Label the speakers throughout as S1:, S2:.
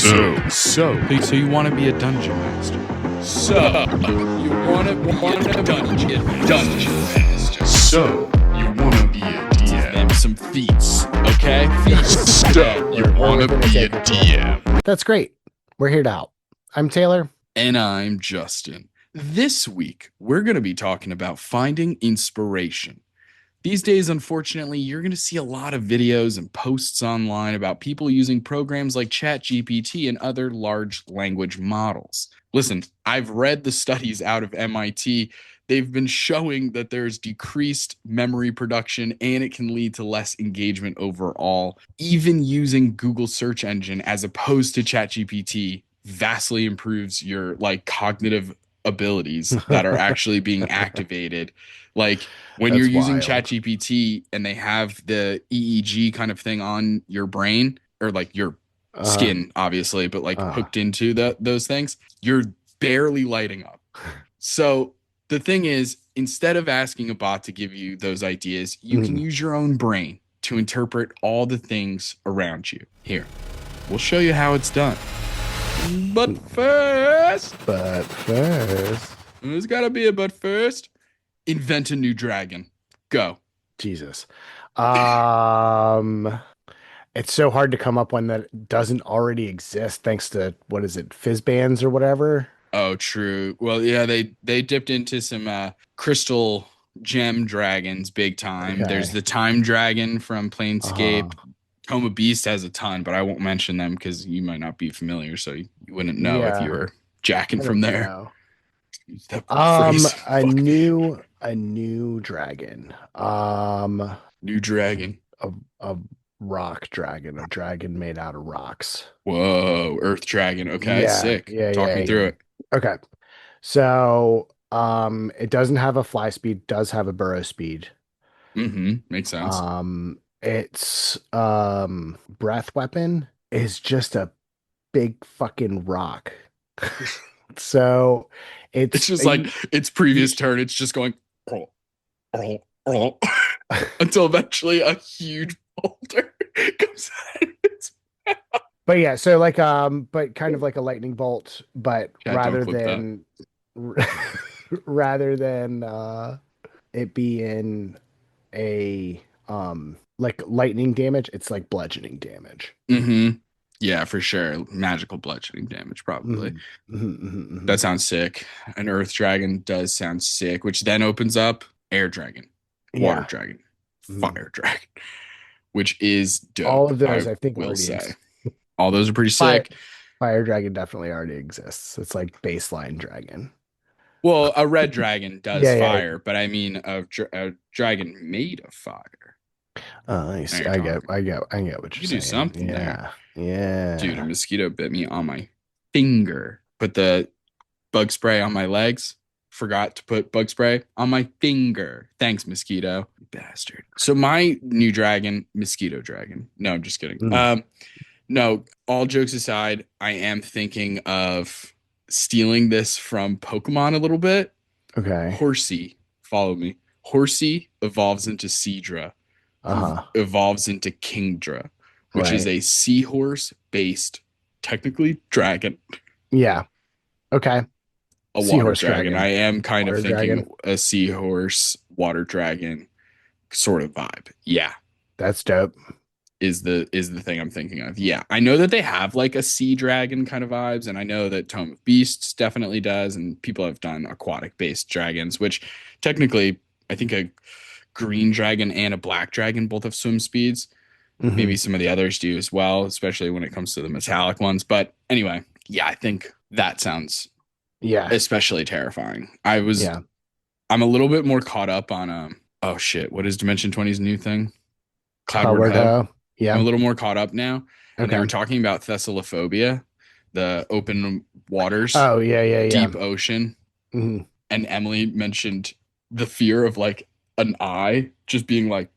S1: So you want to be a dungeon master?
S2: You want to be a dungeon master?
S1: So you want to be a DM?
S2: Name some feats, okay? Feats.
S1: You want to be a DM?
S3: That's great. We're here to help. I'm Taylor.
S2: And I'm Justin. This week, we're going to be talking about finding inspiration. These days, unfortunately, you're going to see a lot of videos and posts online about people using programs like ChatGPT and other large language models. Listen, I've read the studies out of MIT. They've been showing that there's decreased memory production and it can lead to less engagement overall. Even using Google search engine as opposed to ChatGPT vastly improves your cognitive abilities that are actually being activated. Like when
S3: That's
S2: you're using
S3: wild.
S2: ChatGPT and they have the EEG kind of thing on your brain or like your skin, obviously, but hooked into those things, you're barely lighting up. So the thing is, instead of asking a bot to give you those ideas, you can use your own brain to interpret all the things around you. Here, we'll show you how it's done. But first, there's gotta be a but first. Invent a new dragon. Go.
S3: Jesus. It's so hard to come up one that doesn't already exist thanks to, what is it, Fizzbands or whatever?
S2: Oh, true. Well, yeah, they dipped into some crystal gem dragons big time.
S3: Okay.
S2: There's the time dragon from Planescape. Tome of Beast has a ton, but I won't mention them because you might not be familiar, so you wouldn't know if you were jacking from there.
S3: Know.
S2: That phrase.
S3: A new dragon.
S2: New dragon.
S3: A rock dragon, a dragon made out of rocks.
S2: Whoa, Earth dragon. Okay, sick. Talk me through it.
S3: Okay. So, it doesn't have a fly speed, does have a burrow speed.
S2: Makes sense.
S3: Its breath weapon is just a big fucking rock. So
S2: it's just like its previous turn, it's just going until eventually a huge boulder comes out of its mouth.
S3: But yeah, so but kind of like a lightning bolt, but rather than it being a like lightning damage, it's like bludgeoning damage.
S2: Yeah, for sure. Magical bludgeoning damage, probably. That sounds sick. An Earth Dragon does sound sick, which then opens up Air Dragon, Water Dragon, Fire Dragon, which is dope.
S3: All of those, I think,
S2: will say. All those are pretty sick.
S3: Fire Dragon definitely already exists. It's like baseline dragon.
S2: Well, a red dragon does fire, but I mean a dragon made of fire.
S3: I see. I get what you're saying.
S2: You do something there.
S3: Yeah.
S2: Dude, a mosquito bit me on my finger. Put the bug spray on my legs. Forgot to put bug spray on my finger. Thanks, mosquito. Bastard. So my new dragon, mosquito dragon. No, I'm just kidding. No, all jokes aside, I am thinking of stealing this from Pokemon a little bit.
S3: Okay.
S2: Horsey, follow me. Horsey evolves into Seadra. Evolves into Kingdra, which is a seahorse-based, technically, dragon.
S3: Yeah. Okay.
S2: A water dragon. I am kind of thinking a seahorse, water dragon sort of vibe. Yeah.
S3: That's dope.
S2: Is the thing I'm thinking of. Yeah. I know that they have like a sea dragon kind of vibes, and I know that Tome of Beasts definitely does, and people have done aquatic-based dragons, which technically, I think a green dragon and a black dragon both have swim speeds. Maybe some of the others do as well, especially when it comes to the metallic ones. But anyway, yeah, I think that sounds especially terrifying. I'm a little bit more caught up on oh shit, what is Dimension 20's new thing? Cloudward Ho. Yeah. I'm a little more caught up now. And they were talking about Thessalophobia, the open waters.
S3: Oh, yeah.
S2: Deep ocean. And Emily mentioned the fear of like an eye just being like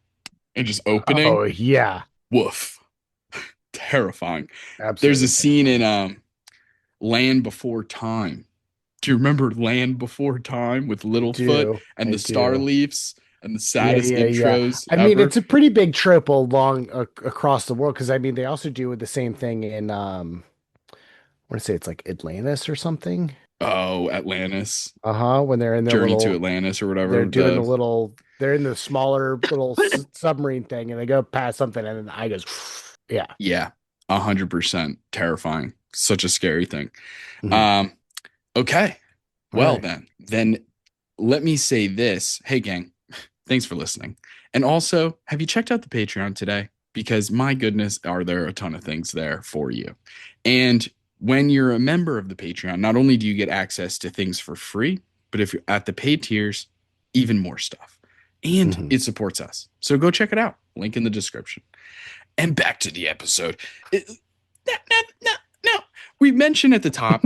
S2: and just opening.
S3: Oh yeah.
S2: Woof. Terrifying.
S3: Absolutely.
S2: There's a scene in Land Before Time. Do you remember Land Before Time with Littlefoot and the Star Leafs and the saddest intros?
S3: I mean, it's a pretty big trope across the world, because I mean they also do the same thing in want to say it's like Atlantis or something.
S2: Oh, Atlantis.
S3: Uh-huh. When they're in their
S2: Journey to
S3: little,
S2: Atlantis or
S3: they're
S2: whatever.
S3: doing the little, they're in the smaller little submarine thing, and they go past something, and then the eye goes, yeah.
S2: Yeah, 100% terrifying. Such a scary thing.
S3: Mhm.
S2: Um, okay.
S3: All
S2: Well,
S3: right.
S2: then let me say this. Hey, gang, thanks for listening. And also, have you checked out the Patreon today? Because my goodness, are there a ton of things there for you. And when you're a member of the Patreon, not only do you get access to things for free, but if you're at the paid tiers, even more stuff. And
S3: Mhm.
S2: it supports us. So go check it out. Link in the description. And back to the episode. No. We mentioned at the top,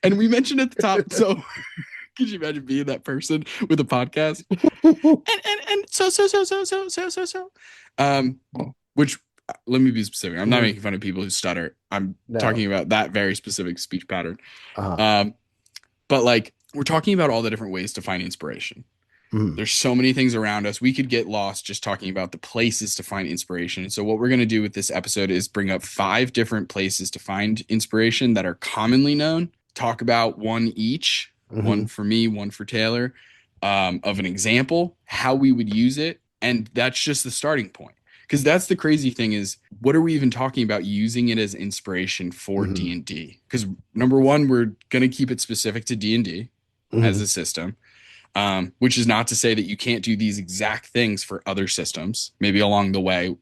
S2: and we mentioned at the top. So, could you imagine being that person with a podcast? And so. Um, which let me be specific. I'm not making fun of people who stutter. I'm
S3: No.
S2: talking about that very specific speech pattern.
S3: Uh-huh.
S2: But like we're talking about all the different ways to find inspiration.
S3: Mhm.
S2: There's so many things around us. We could get lost just talking about the places to find inspiration. So, what we're going to do with this episode is bring up 5 different places to find inspiration that are commonly known, talk about one each, one
S3: Mhm.
S2: for me, one for Taylor, of an example, how we would use it. And that's just the starting point. Because that's the crazy thing is, what are we even talking about using it as inspiration for
S3: Mhm.
S2: D&D? Because number one, we're going to keep it specific to D&D as
S3: Mhm.
S2: a system. Which is not to say that you can't do these exact things for other systems. Maybe along the way,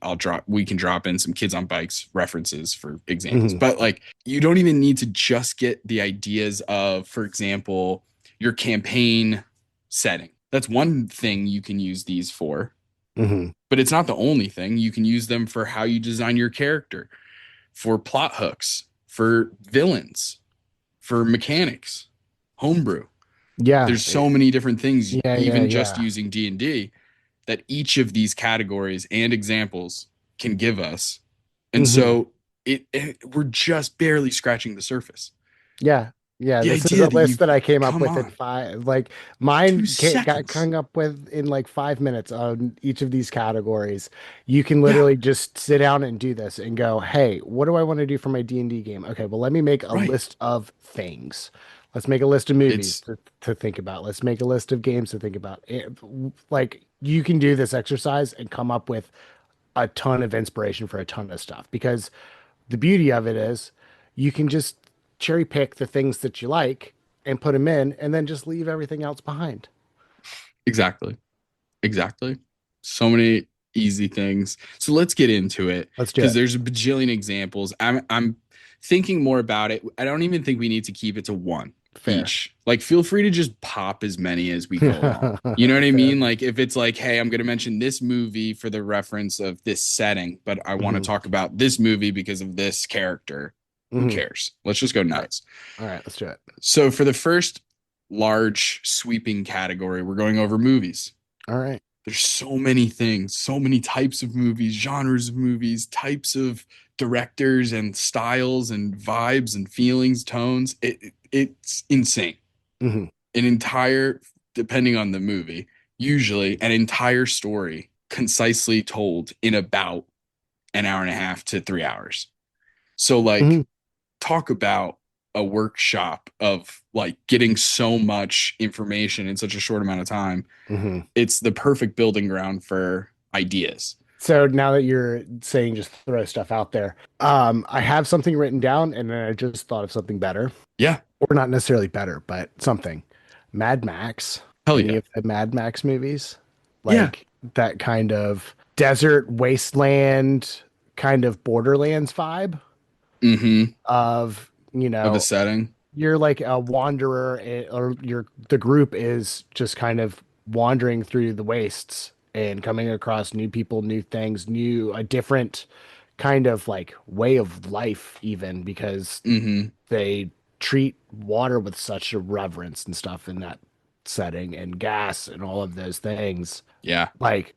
S2: we can drop in some kids on bikes references for examples.
S3: Mhm.
S2: But like, you don't even need to just get the ideas of, for example, your campaign setting. That's one thing you can use these for,
S3: Mhm.
S2: but it's not the only thing. You can use them for how you design your character, for plot hooks, for villains, for mechanics, homebrew.
S3: Yeah.
S2: There's so many different things, even just
S3: Yeah.
S2: using D&D, that each of these categories and examples can give us. And
S3: Mhm.
S2: so we're just barely scratching the surface.
S3: Yeah. Yeah.
S2: The
S3: This is a
S2: idea that
S3: list
S2: you
S3: that I came up
S2: come
S3: with in
S2: on,
S3: 5. Like
S2: two
S3: mine got
S2: seconds.
S3: hung up with in like 5 minutes on each of these categories. You can
S2: Yeah,
S3: literally just sit down and do this and go, hey, what do I want to do for my D&D game? Okay, well, let me make a
S2: right.
S3: list of things. Let's make a list of movies
S2: It's
S3: to think about. Let's make a list of games to think about. Like you can do this exercise and come up with a ton of inspiration for a ton of stuff because the beauty of it is you can just cherry pick the things that you like and put them in and then just leave everything else behind.
S2: exactly. Exactly. So many easy things. So let's get into it
S3: Let's do
S2: because
S3: it.
S2: there's a bajillion examples. I'm thinking more about it. I don't even think we need to keep it to one
S3: Fair.
S2: each. Like feel free to just pop as many as we go along. You know what I
S3: Fair.
S2: mean? Like if it's like, hey, I'm going to mention this movie for the reference of this setting, but I want to
S3: Hmm.
S2: talk about this movie because of this character. Who
S3: Hmm.
S2: cares? Let's just go
S3: All right.
S2: nuts.
S3: All right, let's do it.
S2: So for the first large sweeping category, we're going over movies.
S3: All right.
S2: There's so many things, so many types of movies, genres of movies, types of directors and styles and vibes and feelings, tones. It's insane.
S3: Hmm.
S2: An entire, depending on the movie, usually an entire story concisely told in about an hour and a half to 3 hours. So
S3: Hmm.
S2: like talk about a workshop of like getting so much information in such a short amount of time.
S3: Hmm.
S2: It's the perfect building ground for ideas.
S3: So now that you're saying just throw stuff out there, I have something written down and then I just thought of something better.
S2: Yeah.
S3: Or not necessarily better, but something. Mad Max.
S2: Hell
S3: Any
S2: yeah.
S3: of the Mad Max movies?
S2: Yeah.
S3: Like that kind of desert wasteland kind of Borderlands vibe
S2: Mm-hmm.
S3: of,
S2: Of a setting.
S3: you're like a wanderer or the group is just kind of wandering through the wastes and coming across new people, new things, a different kind of like way of life even because
S2: Mm-hmm.
S3: they treat water with such a reverence and stuff in that setting and gas and all of those things.
S2: Yeah.
S3: Like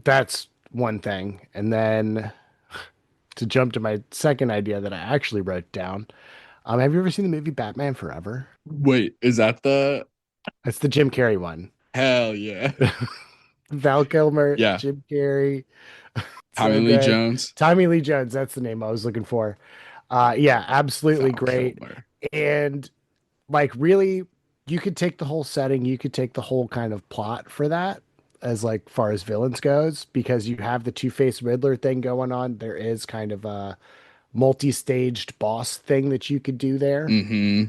S3: that's one thing. And then to jump to my second idea that I actually wrote down, have you ever seen the movie Batman Forever?
S2: Wait, is that the
S3: That's the Jim Carrey one.
S2: hell yeah.
S3: Val Kilmer,
S2: Yeah.
S3: Jim Carrey.
S2: Tommy
S3: So
S2: Lee
S3: good.
S2: Jones.
S3: Tommy Lee Jones, that's the name I was looking for. Yeah, absolutely
S2: Val
S3: great.
S2: Kilmer.
S3: And like really, you could take the whole setting, you could take the whole kind of plot for that as like far as villains goes, because you have the Two-Face Riddler thing going on. There is kind of a multi-staged boss thing that you could do there.
S2: Mm-hmm.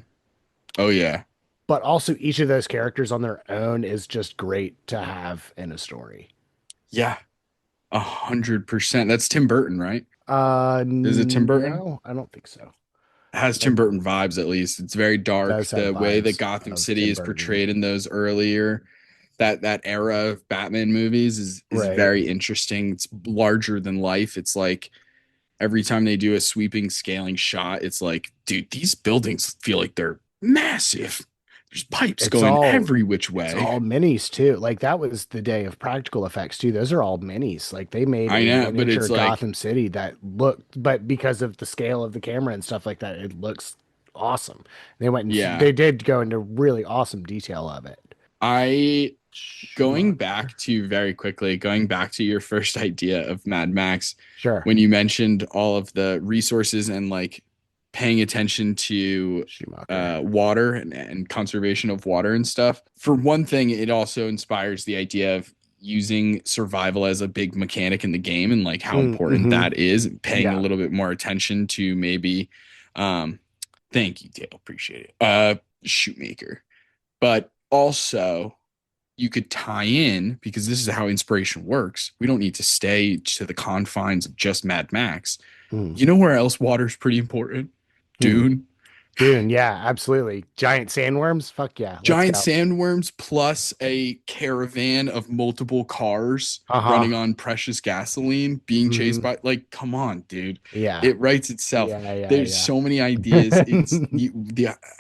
S2: Oh yeah.
S3: But also each of those characters on their own is just great to have in a story.
S2: Yeah. 100%. That's Tim Burton, right? Is it Tim Burton?
S3: No, I don't think so.
S2: Has Tim
S3: It
S2: Burton vibes at least. It's very dark.
S3: does have
S2: The way that
S3: vibes
S2: Gotham
S3: of
S2: City
S3: Tim
S2: is
S3: Burton.
S2: portrayed in those earlier that era of Batman movies is
S3: Right.
S2: very interesting. It's larger than life. It's like every time they do a sweeping scaling shot, it's like, dude, these buildings feel like they're massive. There's pipes
S3: It's
S2: going
S3: all
S2: every which
S3: it's
S2: way.
S3: all minis too. Like that was the day of practical effects too. Those are all minis. Like they made
S2: I
S3: a
S2: know, but
S3: miniature
S2: it's like,
S3: Gotham City that looked, but because of the scale of the camera and stuff like that, it looks awesome. They went and
S2: yeah,
S3: they did go into really awesome detail of it.
S2: I going
S3: Schumacher.
S2: back to very quickly, going back to your first idea of Mad Max,
S3: Sure.
S2: when you mentioned all of the resources and like paying attention to
S3: Schumacher.
S2: water and conservation of water and stuff. For one thing, it also inspires the idea of using survival as a big mechanic in the game and like how important
S3: Mm-hmm.
S2: that is, paying a
S3: Yeah.
S2: little bit more attention to maybe um thank you, Dale, appreciate it. Shootmaker. But also you could tie in because this is how inspiration works. We don't need to stay to the confines of just Mad Max.
S3: Mm.
S2: You know where else water's pretty important?
S3: Hmm.
S2: Dune.
S3: Dune, yeah, absolutely. Giant sandworms, fuck yeah, let's
S2: Giant
S3: go.
S2: sandworms plus a caravan of multiple cars
S3: Uh-huh.
S2: running on precious gasoline being chased
S3: Hmm.
S2: by, like, come on, dude.
S3: Yeah,
S2: It writes itself.
S3: yeah, yeah,
S2: There's
S3: yeah.
S2: so many ideas.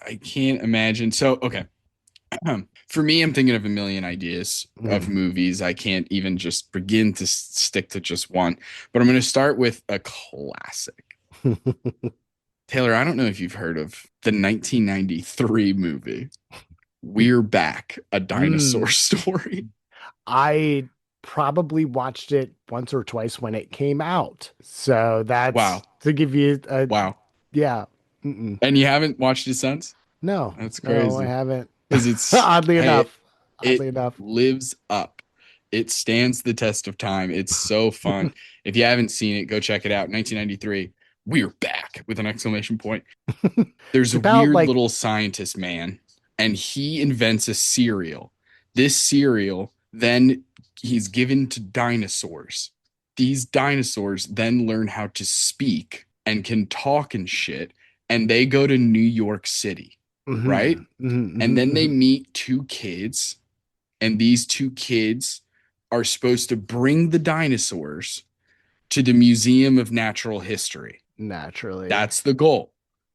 S2: I can't imagine. So, okay. For me, I'm thinking of a million ideas of
S3: Mm.
S2: movies. I can't even just begin to stick to just one, but I'm going to start with a classic. Taylor, I don't know if you've heard of the 1993 movie, We're Back, a dinosaur
S3: Mm.
S2: story.
S3: I probably watched it once or twice when it came out. So that's
S2: Wow.
S3: to give you a
S2: Wow.
S3: yeah. Mm-mm.
S2: And you haven't watched it since?
S3: No,
S2: That's
S3: no, I
S2: crazy.
S3: haven't.
S2: Because it's,
S3: Oddly
S2: hey,
S3: enough.
S2: it
S3: Oddly enough.
S2: lives up. It stands the test of time. It's so fun. If you haven't seen it, go check it out. 1993, We're Back with an exclamation point. There's
S3: It's
S2: a
S3: about
S2: weird
S3: like
S2: little scientist man, and he invents a cereal. This cereal, then he's given to dinosaurs. These dinosaurs then learn how to speak and can talk and shit, and they go to New York City, right?
S3: mhm, mhm,
S2: And
S3: mhm,
S2: then they
S3: mhm.
S2: meet two kids, and these two kids are supposed to bring the dinosaurs to the Museum of Natural History.
S3: Naturally.
S2: That's the goal.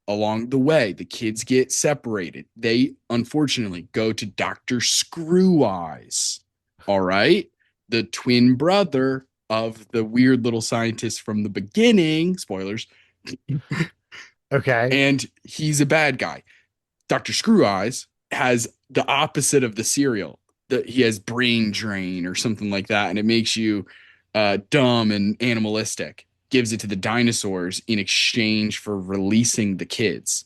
S2: Along the way, the kids get separated. They unfortunately go to Dr. Screw Eyes. All right. The twin brother of the weird little scientist from the beginning, spoilers,
S3: Okay.
S2: and he's a bad guy. Dr. Screw Eyes has the opposite of the cereal. That he has brain drain or something like that, and it makes you dumb and animalistic. Gives it to the dinosaurs in exchange for releasing the kids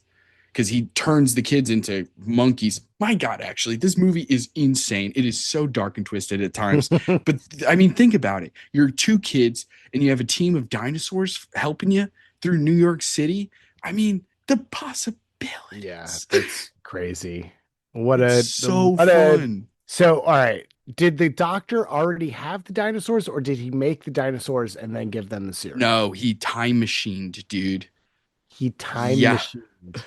S2: because he turns the kids into monkeys. My God, actually, this movie is insane. It is so dark and twisted at times. But I mean, think about it. You're two kids and you have a team of dinosaurs helping you through New York City. I mean, the
S3: Yeah,
S2: possibilities.
S3: that's crazy.
S2: It's so
S3: What a
S2: fun.
S3: so all right. Did the doctor already have the dinosaurs or did he make the dinosaurs and then give them the cereal?
S2: No, he time machined, dude.
S3: He time
S2: Yeah,
S3: machined.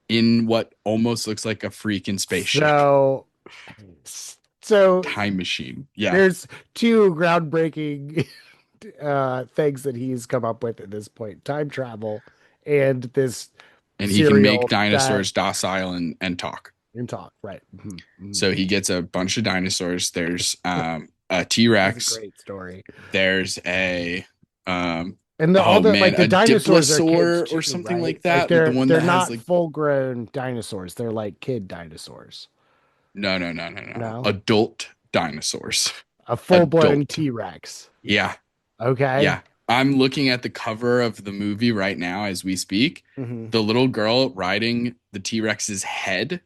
S2: in what almost looks like a freaking spaceship.
S3: So so
S2: Time machine. Yeah.
S3: there's two groundbreaking things that he's come up with at this point. Time travel and this
S2: And he can make
S3: cereal that
S2: dinosaurs docile and talk.
S3: can talk, right? Mhm, mhm.
S2: So he gets a bunch of dinosaurs. There's a
S3: That's a
S2: T-Rex.
S3: great story.
S2: There's a
S3: And all
S2: oh
S3: the
S2: man,
S3: like the
S2: a
S3: dinosaurs are kids
S2: diplosaur
S3: too,
S2: or something
S3: right?
S2: like
S3: Like
S2: that. Like the one
S3: they're
S2: that has
S3: not
S2: like
S3: full grown dinosaurs. They're like kid dinosaurs.
S2: no.
S3: No,
S2: Adult dinosaurs.
S3: a full blown
S2: Adult.
S3: T-Rex.
S2: Yeah.
S3: Okay.
S2: Yeah. I'm looking at the cover of the movie right now as we speak.
S3: Hmm.
S2: The little girl riding the T-Rex's head,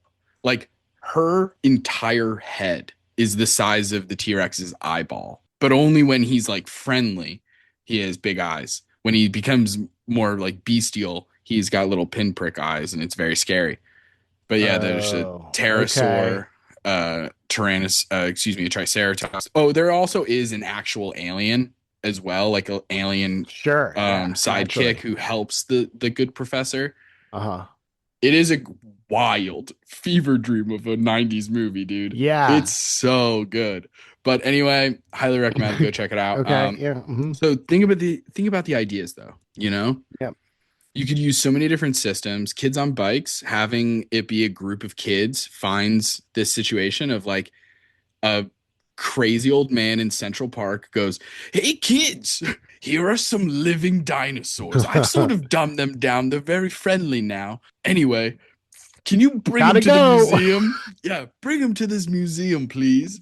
S2: like her entire head is the size of the T-Rex's eyeball. But only when he's like friendly, he has big eyes. When he becomes more like bestial, he's got little pinprick eyes and it's very scary. But yeah, there's a
S3: Oh,
S2: pterosaur,
S3: okay.
S2: excuse me, a triceratops. Oh, there also is an actual alien as well, like an alien
S3: Sure. Yeah,
S2: sidekick
S3: naturally.
S2: who helps the good professor.
S3: Uh-huh.
S2: It is a wild fever dream of a 90s movie, dude.
S3: Yeah.
S2: It's so good. But anyway, highly recommend go check it out.
S3: Okay. Yeah. Hmm.
S2: So think about the ideas though, you know?
S3: Yeah.
S2: You could use so many different systems. Kids on bikes, having it be a group of kids finds this situation of like a crazy old man in Central Park goes, "Hey kids, here are some living dinosaurs. I've sort of dumbed them down. They're very friendly now. Anyway, can you bring them
S3: Gotta
S2: to the
S3: go.
S2: museum? Yeah, bring them to this museum, please."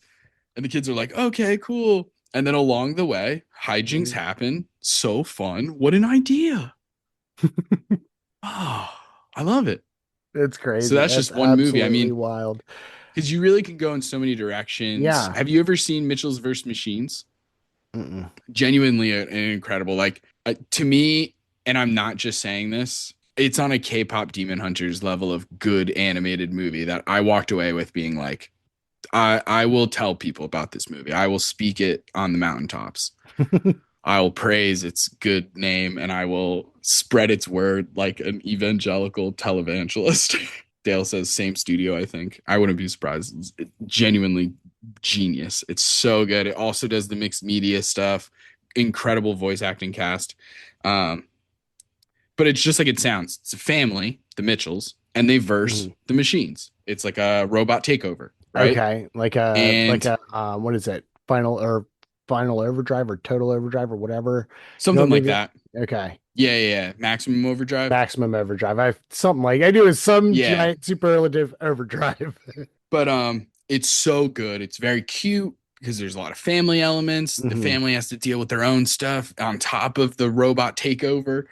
S2: And the kids are like, "Okay, cool." And then along the way, hijinks
S3: Mhm.
S2: happen. So fun. What an idea. Oh, I love it.
S3: It's
S2: So
S3: crazy.
S2: that's
S3: That's
S2: just one movie. I
S3: absolutely
S2: mean,
S3: wild.
S2: because you really can go in so many directions.
S3: Yeah.
S2: Have you ever seen Mitchell's versus Machines?
S3: Mm-mm.
S2: Genuinely an incredible. Like to me, and I'm not just saying this. It's on a K-pop Demon Hunters level of good animated movie that I walked away with being like, I will tell people about this movie. I will speak it on the mountaintops. I will praise its good name and I will spread its word like an evangelical televangelist. Dale says same studio, I think. I wouldn't be surprised. It's genuinely genius. It's so good. It also does the mixed media stuff. Incredible voice acting cast. Um, but it's just like it sounds. It's a family, the Mitchells, and they verse
S3: Mhm.
S2: the machines. It's like a robot takeover, right?
S3: Okay. Like
S2: And
S3: a what is it? Final overdrive or total overdrive or whatever. You know
S2: something
S3: what
S2: like
S3: movie?
S2: that.
S3: Okay.
S2: Yeah. Maximum overdrive.
S3: Maximum overdrive. I something like I do is some
S2: Yeah.
S3: giant superlative overdrive.
S2: But it's so good. It's very cute because there's a lot of family elements. The
S3: Hmm.
S2: family has to deal with their own stuff on top of the robot takeover.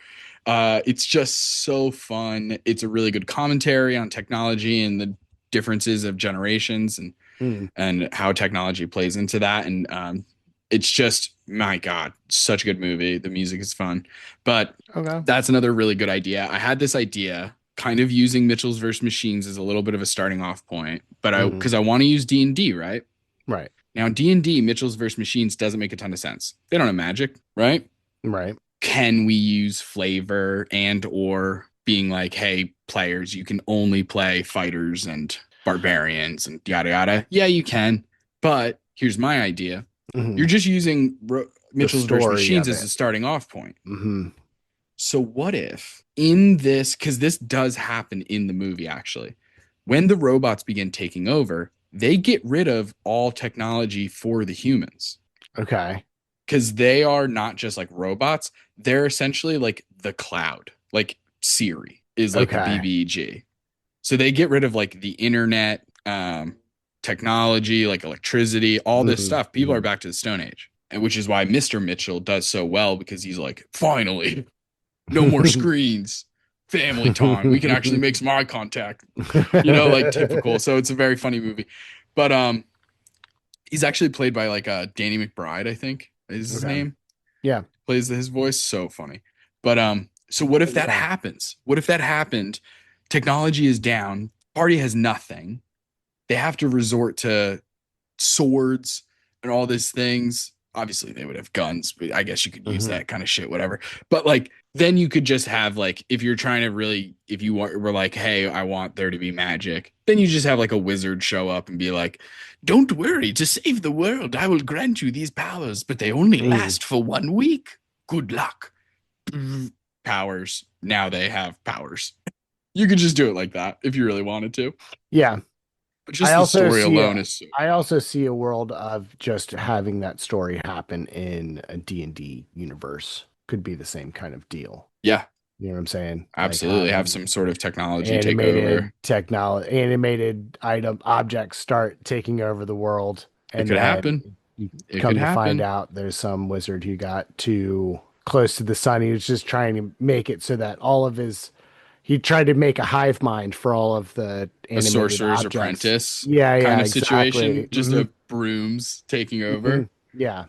S2: It's just so fun. It's a really good commentary on technology and the differences of generations
S3: Mm.
S2: and how technology plays into that. And it's just, my God, such a good movie. The music is fun. But
S3: Okay.
S2: that's another really good idea. I had this idea kind of using Mitchell's versus Machines as a little bit of a starting off point, but
S3: Hmm.
S2: because I want to use D&D, right?
S3: Right.
S2: Now D&D Mitchell's versus Machines doesn't make a ton of sense. They don't have magic, right?
S3: Right.
S2: Can we use flavor and or being like, hey, players, you can only play fighters and barbarians and yada yada? Yeah, you can. But here's my idea.
S3: Hmm.
S2: You're just using
S3: The
S2: Mitchell's versus
S3: story
S2: Machines
S3: of
S2: as a
S3: it.
S2: starting off point.
S3: Hmm.
S2: So what if in this, because this does happen in the movie actually, when the robots begin taking over, they get rid of all technology for the humans
S3: Okay.
S2: because they are not just like robots, they're essentially like the cloud, like Siri is like the
S3: Okay.
S2: BBG. So they get rid of like the internet, technology, like electricity, all this
S3: Hmm.
S2: stuff. People are
S3: Hmm.
S2: back to the Stone Age. And which is why Mr. Mitchell does so well because he's like, finally, no more screens, family time. We can actually make some eye contact, like typical. So it's a very funny movie. But he's actually played by like Danny McBride, I think is his
S3: Okay.
S2: name.
S3: Yeah.
S2: Plays his voice, so funny. But so what if that
S3: Yeah.
S2: happens? What if that happened? Technology is down, party has nothing. They have to resort to swords and all these things. Obviously, they would have guns, but I guess you could use
S3: Hmm.
S2: that kind of shit, whatever. But like, then you could just have like, if you're trying to really, if you were like, hey, I want there to be magic, then you just have like a wizard show up and be like, don't worry, to save the world, I will grant you these powers, but they only
S3: Hmm.
S2: last for 1 week. Good luck. Powers. Now they have powers. You could just do it like that if you really wanted to.
S3: Yeah.
S2: But
S3: I
S2: just the
S3: also
S2: story
S3: see
S2: alone
S3: a,
S2: is so
S3: I also see a world of just having that story happen in a D&D universe. Could be the same kind of deal.
S2: yeah,
S3: You know what I'm saying? Like
S2: absolutely have
S3: having
S2: some sort of technology take over.
S3: animated item objects start taking over the world,
S2: It
S3: and
S2: could
S3: then
S2: happen.
S3: you
S2: It could
S3: come to find
S2: happen.
S3: out there's some wizard who got too close to the sun. He was just trying to make it so that all of his he tried to make a hive mind for all of the
S2: A
S3: animated
S2: sorcerer's
S3: objects.
S2: apprentice
S3: Yeah,
S2: kind
S3: yeah,
S2: of
S3: exactly.
S2: situation, just a brooms taking over.
S3: Yeah.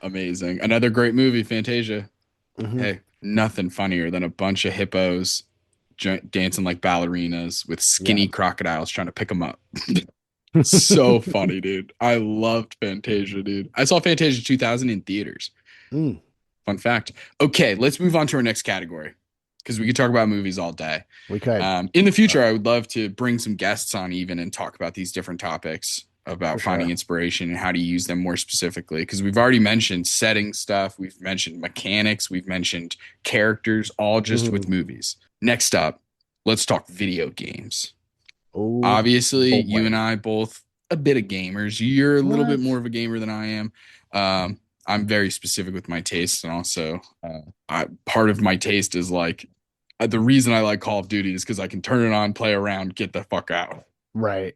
S2: Amazing. Another great movie, Fantasia.
S3: Hmm.
S2: Hey, nothing funnier than a bunch of hippos dancing like ballerinas with
S3: Yeah.
S2: skinny crocodiles trying to pick them up. So funny, dude. I loved Fantasia, dude. I saw Fantasia 2000 in theaters.
S3: Mm,
S2: Fun fact. Okay, let's move on to our next category because we could talk about movies all day.
S3: we could,
S2: In the future, I would love to bring some guests on even and talk about these different topics
S3: for
S2: about finding
S3: sure.
S2: inspiration and how to use them more specifically. Because we've already mentioned setting stuff, we've mentioned mechanics, we've mentioned characters, all just with
S3: Hmm.
S2: movies. Next up, let's talk video games.
S3: Oh
S2: Obviously, you and
S3: boy.
S2: I both a bit of gamers. You're a little bit more
S3: What?
S2: of a gamer than I am. I'm very specific with my tastes, and also part of my taste is like the reason I like Call of Duty is because I can turn it on, play around, get the fuck out.
S3: Right.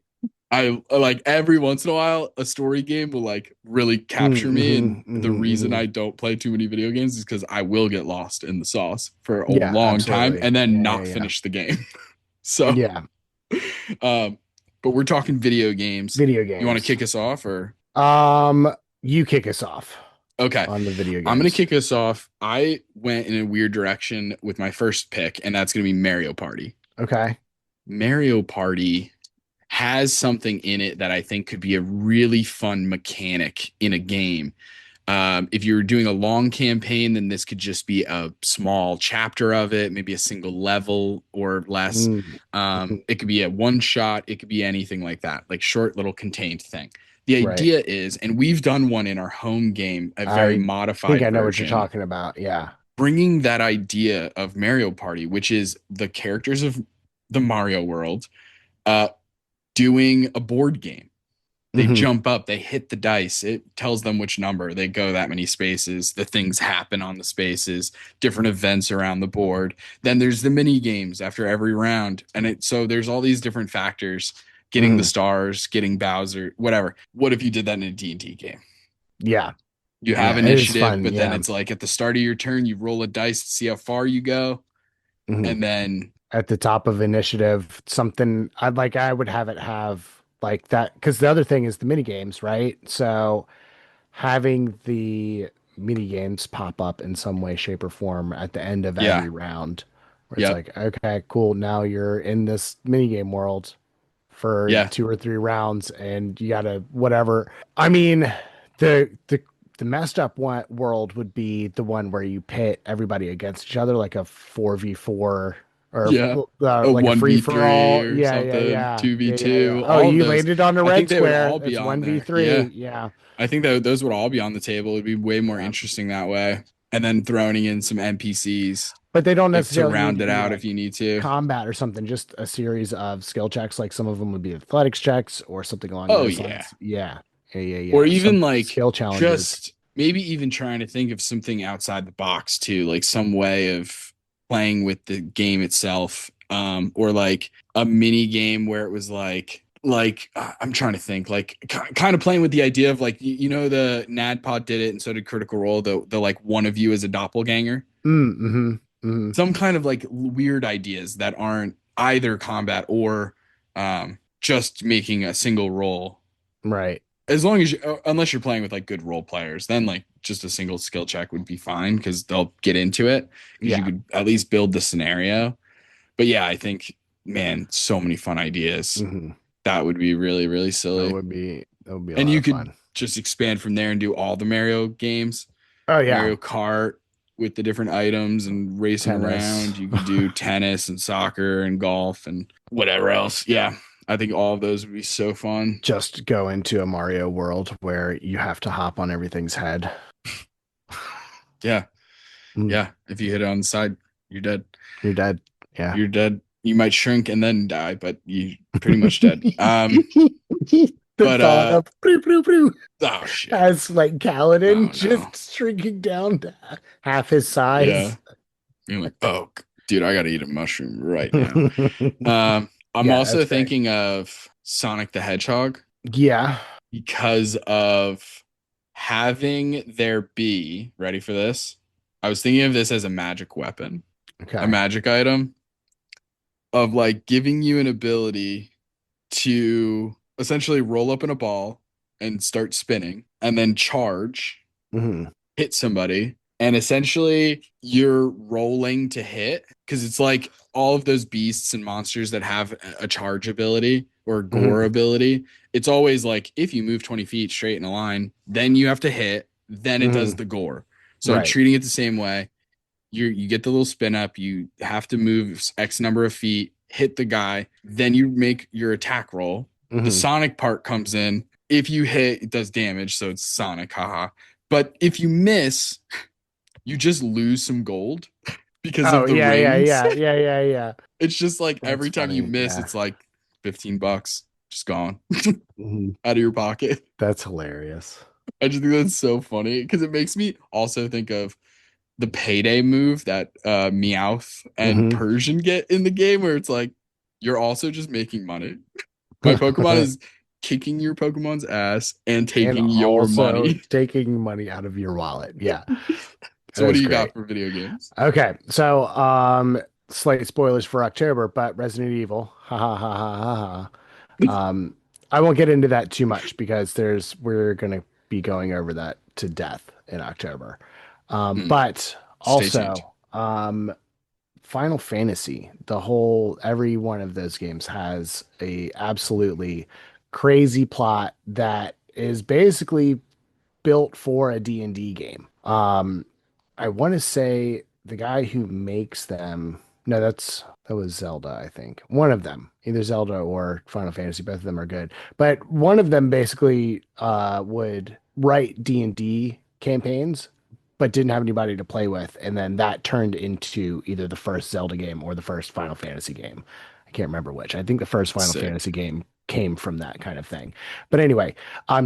S2: I like every once in a while a story game will like really capture me, and the reason I don't play too many video games is because I will get lost in the sauce for a
S3: Yeah,
S2: long time
S3: absolutely.
S2: and then
S3: Yeah, yeah,
S2: not
S3: yeah.
S2: finish the game. So,
S3: Yeah.
S2: um, but we're talking video games.
S3: Video
S2: You want to
S3: games.
S2: kick us off or?
S3: You kick us off
S2: Okay,
S3: on the video
S2: I'm gonna
S3: games.
S2: kick us off. I went in a weird direction with my first pick, and that's gonna be Mario Party.
S3: Okay.
S2: Mario Party has something in it that I think could be a really fun mechanic in a game. If you're doing a long campaign, then this could just be a small chapter of it, maybe a single level or less.
S3: Mm, mhm.
S2: It could be a one shot, it could be anything like that, like short little contained thing. The
S3: Right.
S2: idea is, and we've done one in our home game, a very
S3: I think
S2: modified
S3: I know what you're
S2: version,
S3: talking about. Yeah.
S2: bringing that idea of Mario Party, which is the characters of the Mario world, uh, doing a board game. They
S3: Hmm.
S2: jump up, they hit the dice. It tells them which number. They go that many spaces. The things happen on the spaces, different events around the board. Then there's the mini games after every round. And so there's all these different factors, getting the
S3: Hmm.
S2: stars, getting Bowser, whatever. What if you did that in a D&D game?
S3: Yeah.
S2: You have
S3: Yeah. It is
S2: initiative,
S3: fun.
S2: but then
S3: Yeah.
S2: it's like at the start of your turn, you roll a dice to see how far you go.
S3: Hmm.
S2: And then,
S3: At the top of initiative, something I would have it have like that because the other thing is the mini games, right? So having the mini games pop up in some way, shape, or form at the end of
S2: yeah,
S3: every round, where it's
S2: yep,
S3: like, okay, cool, now you're in this mini game world for
S2: yeah,
S3: 2 or 3 rounds, and you gotta whatever. I mean, the messed up world would be the one where you pit everybody against each other, like a 4v4 or
S2: yeah. A
S3: like a free for
S2: 1v3
S3: all.
S2: or
S3: Yeah, yeah,
S2: something,
S3: yeah, yeah, yeah, yeah.
S2: 2v2,
S3: Oh,
S2: all of
S3: you
S2: those.
S3: landed on the
S2: I
S3: red
S2: think they would
S3: square.
S2: all be
S3: It's
S2: on
S3: one v
S2: there. Yeah.
S3: three. Yeah,
S2: I think that those would all be on the table. It'd be way more
S3: yeah.
S2: interesting that way. And then throwing in some NPCs
S3: But they don't
S2: if to
S3: necessarily need
S2: round
S3: to
S2: it
S3: be
S2: out if
S3: like
S2: you need to.
S3: combat or something. Just a series of skill checks. Like some of them would be athletics checks or something along
S2: Oh
S3: those
S2: yeah.
S3: lines. Yeah, yeah, yeah,
S2: Or
S3: yeah.
S2: even
S3: Some
S2: like
S3: skill challenges.
S2: just maybe even trying to think of something outside the box too, like some way of playing with the game itself. Or like a mini game where it was I'm trying to think like kind of playing with the idea of like the NADPOD did it and so did Critical Role, the like one of you as a doppelganger,
S3: Mm-hmm. Mm-hmm.
S2: some kind of like weird ideas that aren't either combat or just making a single roll,
S3: Right.
S2: as long as unless you're playing with like good role players, then like just a single skill check would be fine because they'll get into it because you
S3: Yeah.
S2: could at least build the scenario. But yeah, I think, man, so many fun ideas.
S3: Mm-hmm.
S2: That would be really, really silly.
S3: That would be a
S2: And
S3: lot
S2: you
S3: of
S2: could
S3: fun.
S2: just expand from there and do all the Mario games,
S3: Oh yeah.
S2: Mario Kart with the different items and racing
S3: Tennis.
S2: around. You could do tennis and soccer and golf and whatever else. Yeah, I think all of those would be so fun.
S3: Just go into a Mario world where you have to hop on everything's head.
S2: Yeah,
S3: Mm,
S2: yeah. If you hit it on the side, you're dead.
S3: you're dead. Yeah.
S2: You're dead. You might shrink and then die, but you pretty much dead.
S3: The
S2: But
S3: thought of
S2: oh shit.
S3: as like Kaladin
S2: Oh no.
S3: just shrinking down to half his size.
S2: Yeah. You're like, oh dude, I gotta eat a mushroom right now. I'm
S3: Yeah,
S2: also
S3: that's great.
S2: thinking of Sonic the Hedgehog
S3: Yeah.
S2: because of having there be, ready for this? I was thinking of this as a magic weapon, a
S3: Okay.
S2: magic item of like giving you an ability to essentially roll up in a ball and start spinning and then charge,
S3: Hmm.
S2: hit somebody, and essentially you're rolling to hit because it's like all of those beasts and monsters that have a charge ability or gore
S3: Hmm.
S2: ability. It's always like if you move 20 feet straight in a line, then you have to hit, then it does
S3: Hmm.
S2: the gore. So
S3: Right.
S2: treating it the same way, you get the little spin up, you have to move X number of feet, hit the guy, then you make your attack roll. The
S3: Hmm.
S2: Sonic part comes in. If you hit, it does damage, so it's Sonic, haha. But if you miss, you just lose some gold because
S3: Oh
S2: of the
S3: yeah, yeah,
S2: rings.
S3: yeah, yeah, yeah, yeah.
S2: It's just like
S3: That's
S2: every time you
S3: funny.
S2: miss,
S3: Yeah.
S2: it's like $15 just gone
S3: Hmm.
S2: out of your pocket.
S3: That's hilarious.
S2: I just think that's so funny because it makes me also think of the payday move that Meowth and
S3: Hmm.
S2: Persian get in the game where it's like you're also just making money. My Pokemon is kicking your Pokemon's ass and
S3: And
S2: taking your
S3: also
S2: money.
S3: taking money out of your wallet. Yeah,
S2: So
S3: that
S2: what do
S3: is
S2: you got
S3: great.
S2: for video games?
S3: Okay, so slight spoilers for October, but Resident Evil. Ha ha ha ha ha ha. I won't get into that too much because we're gonna be going over that to death in October.
S2: Hmm.
S3: But
S2: Stay tuned.
S3: also, Final Fantasy, the whole every one of those games has a absolutely crazy plot that is basically built for a D&D game. I want to say the guy who makes them, no, that was Zelda, I think. One of them, either Zelda or Final Fantasy, both of them are good. But one of them basically would write D&D campaigns but didn't have anybody to play with, and then that turned into either the first Zelda game or the first Final Fantasy game. I can't remember which. I think the first Final
S2: Sick.
S3: Fantasy game came from that kind of thing. But anyway,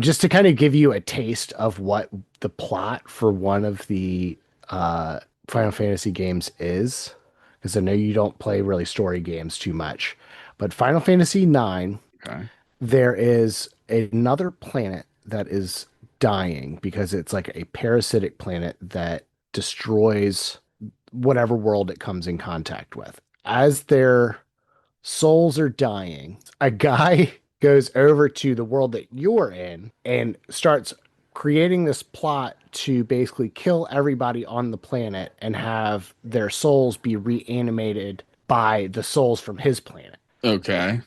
S3: just to kind of give you a taste of what the plot for one of the uh, Final Fantasy games is, because I know you don't play really story games too much, but Final Fantasy IX,
S2: Okay.
S3: there is another planet that is dying because it's like a parasitic planet that destroys whatever world it comes in contact with. As their souls are dying, a guy goes over to the world that you're in and starts creating this plot to basically kill everybody on the planet and have their souls be reanimated by the souls from his planet.
S2: Okay.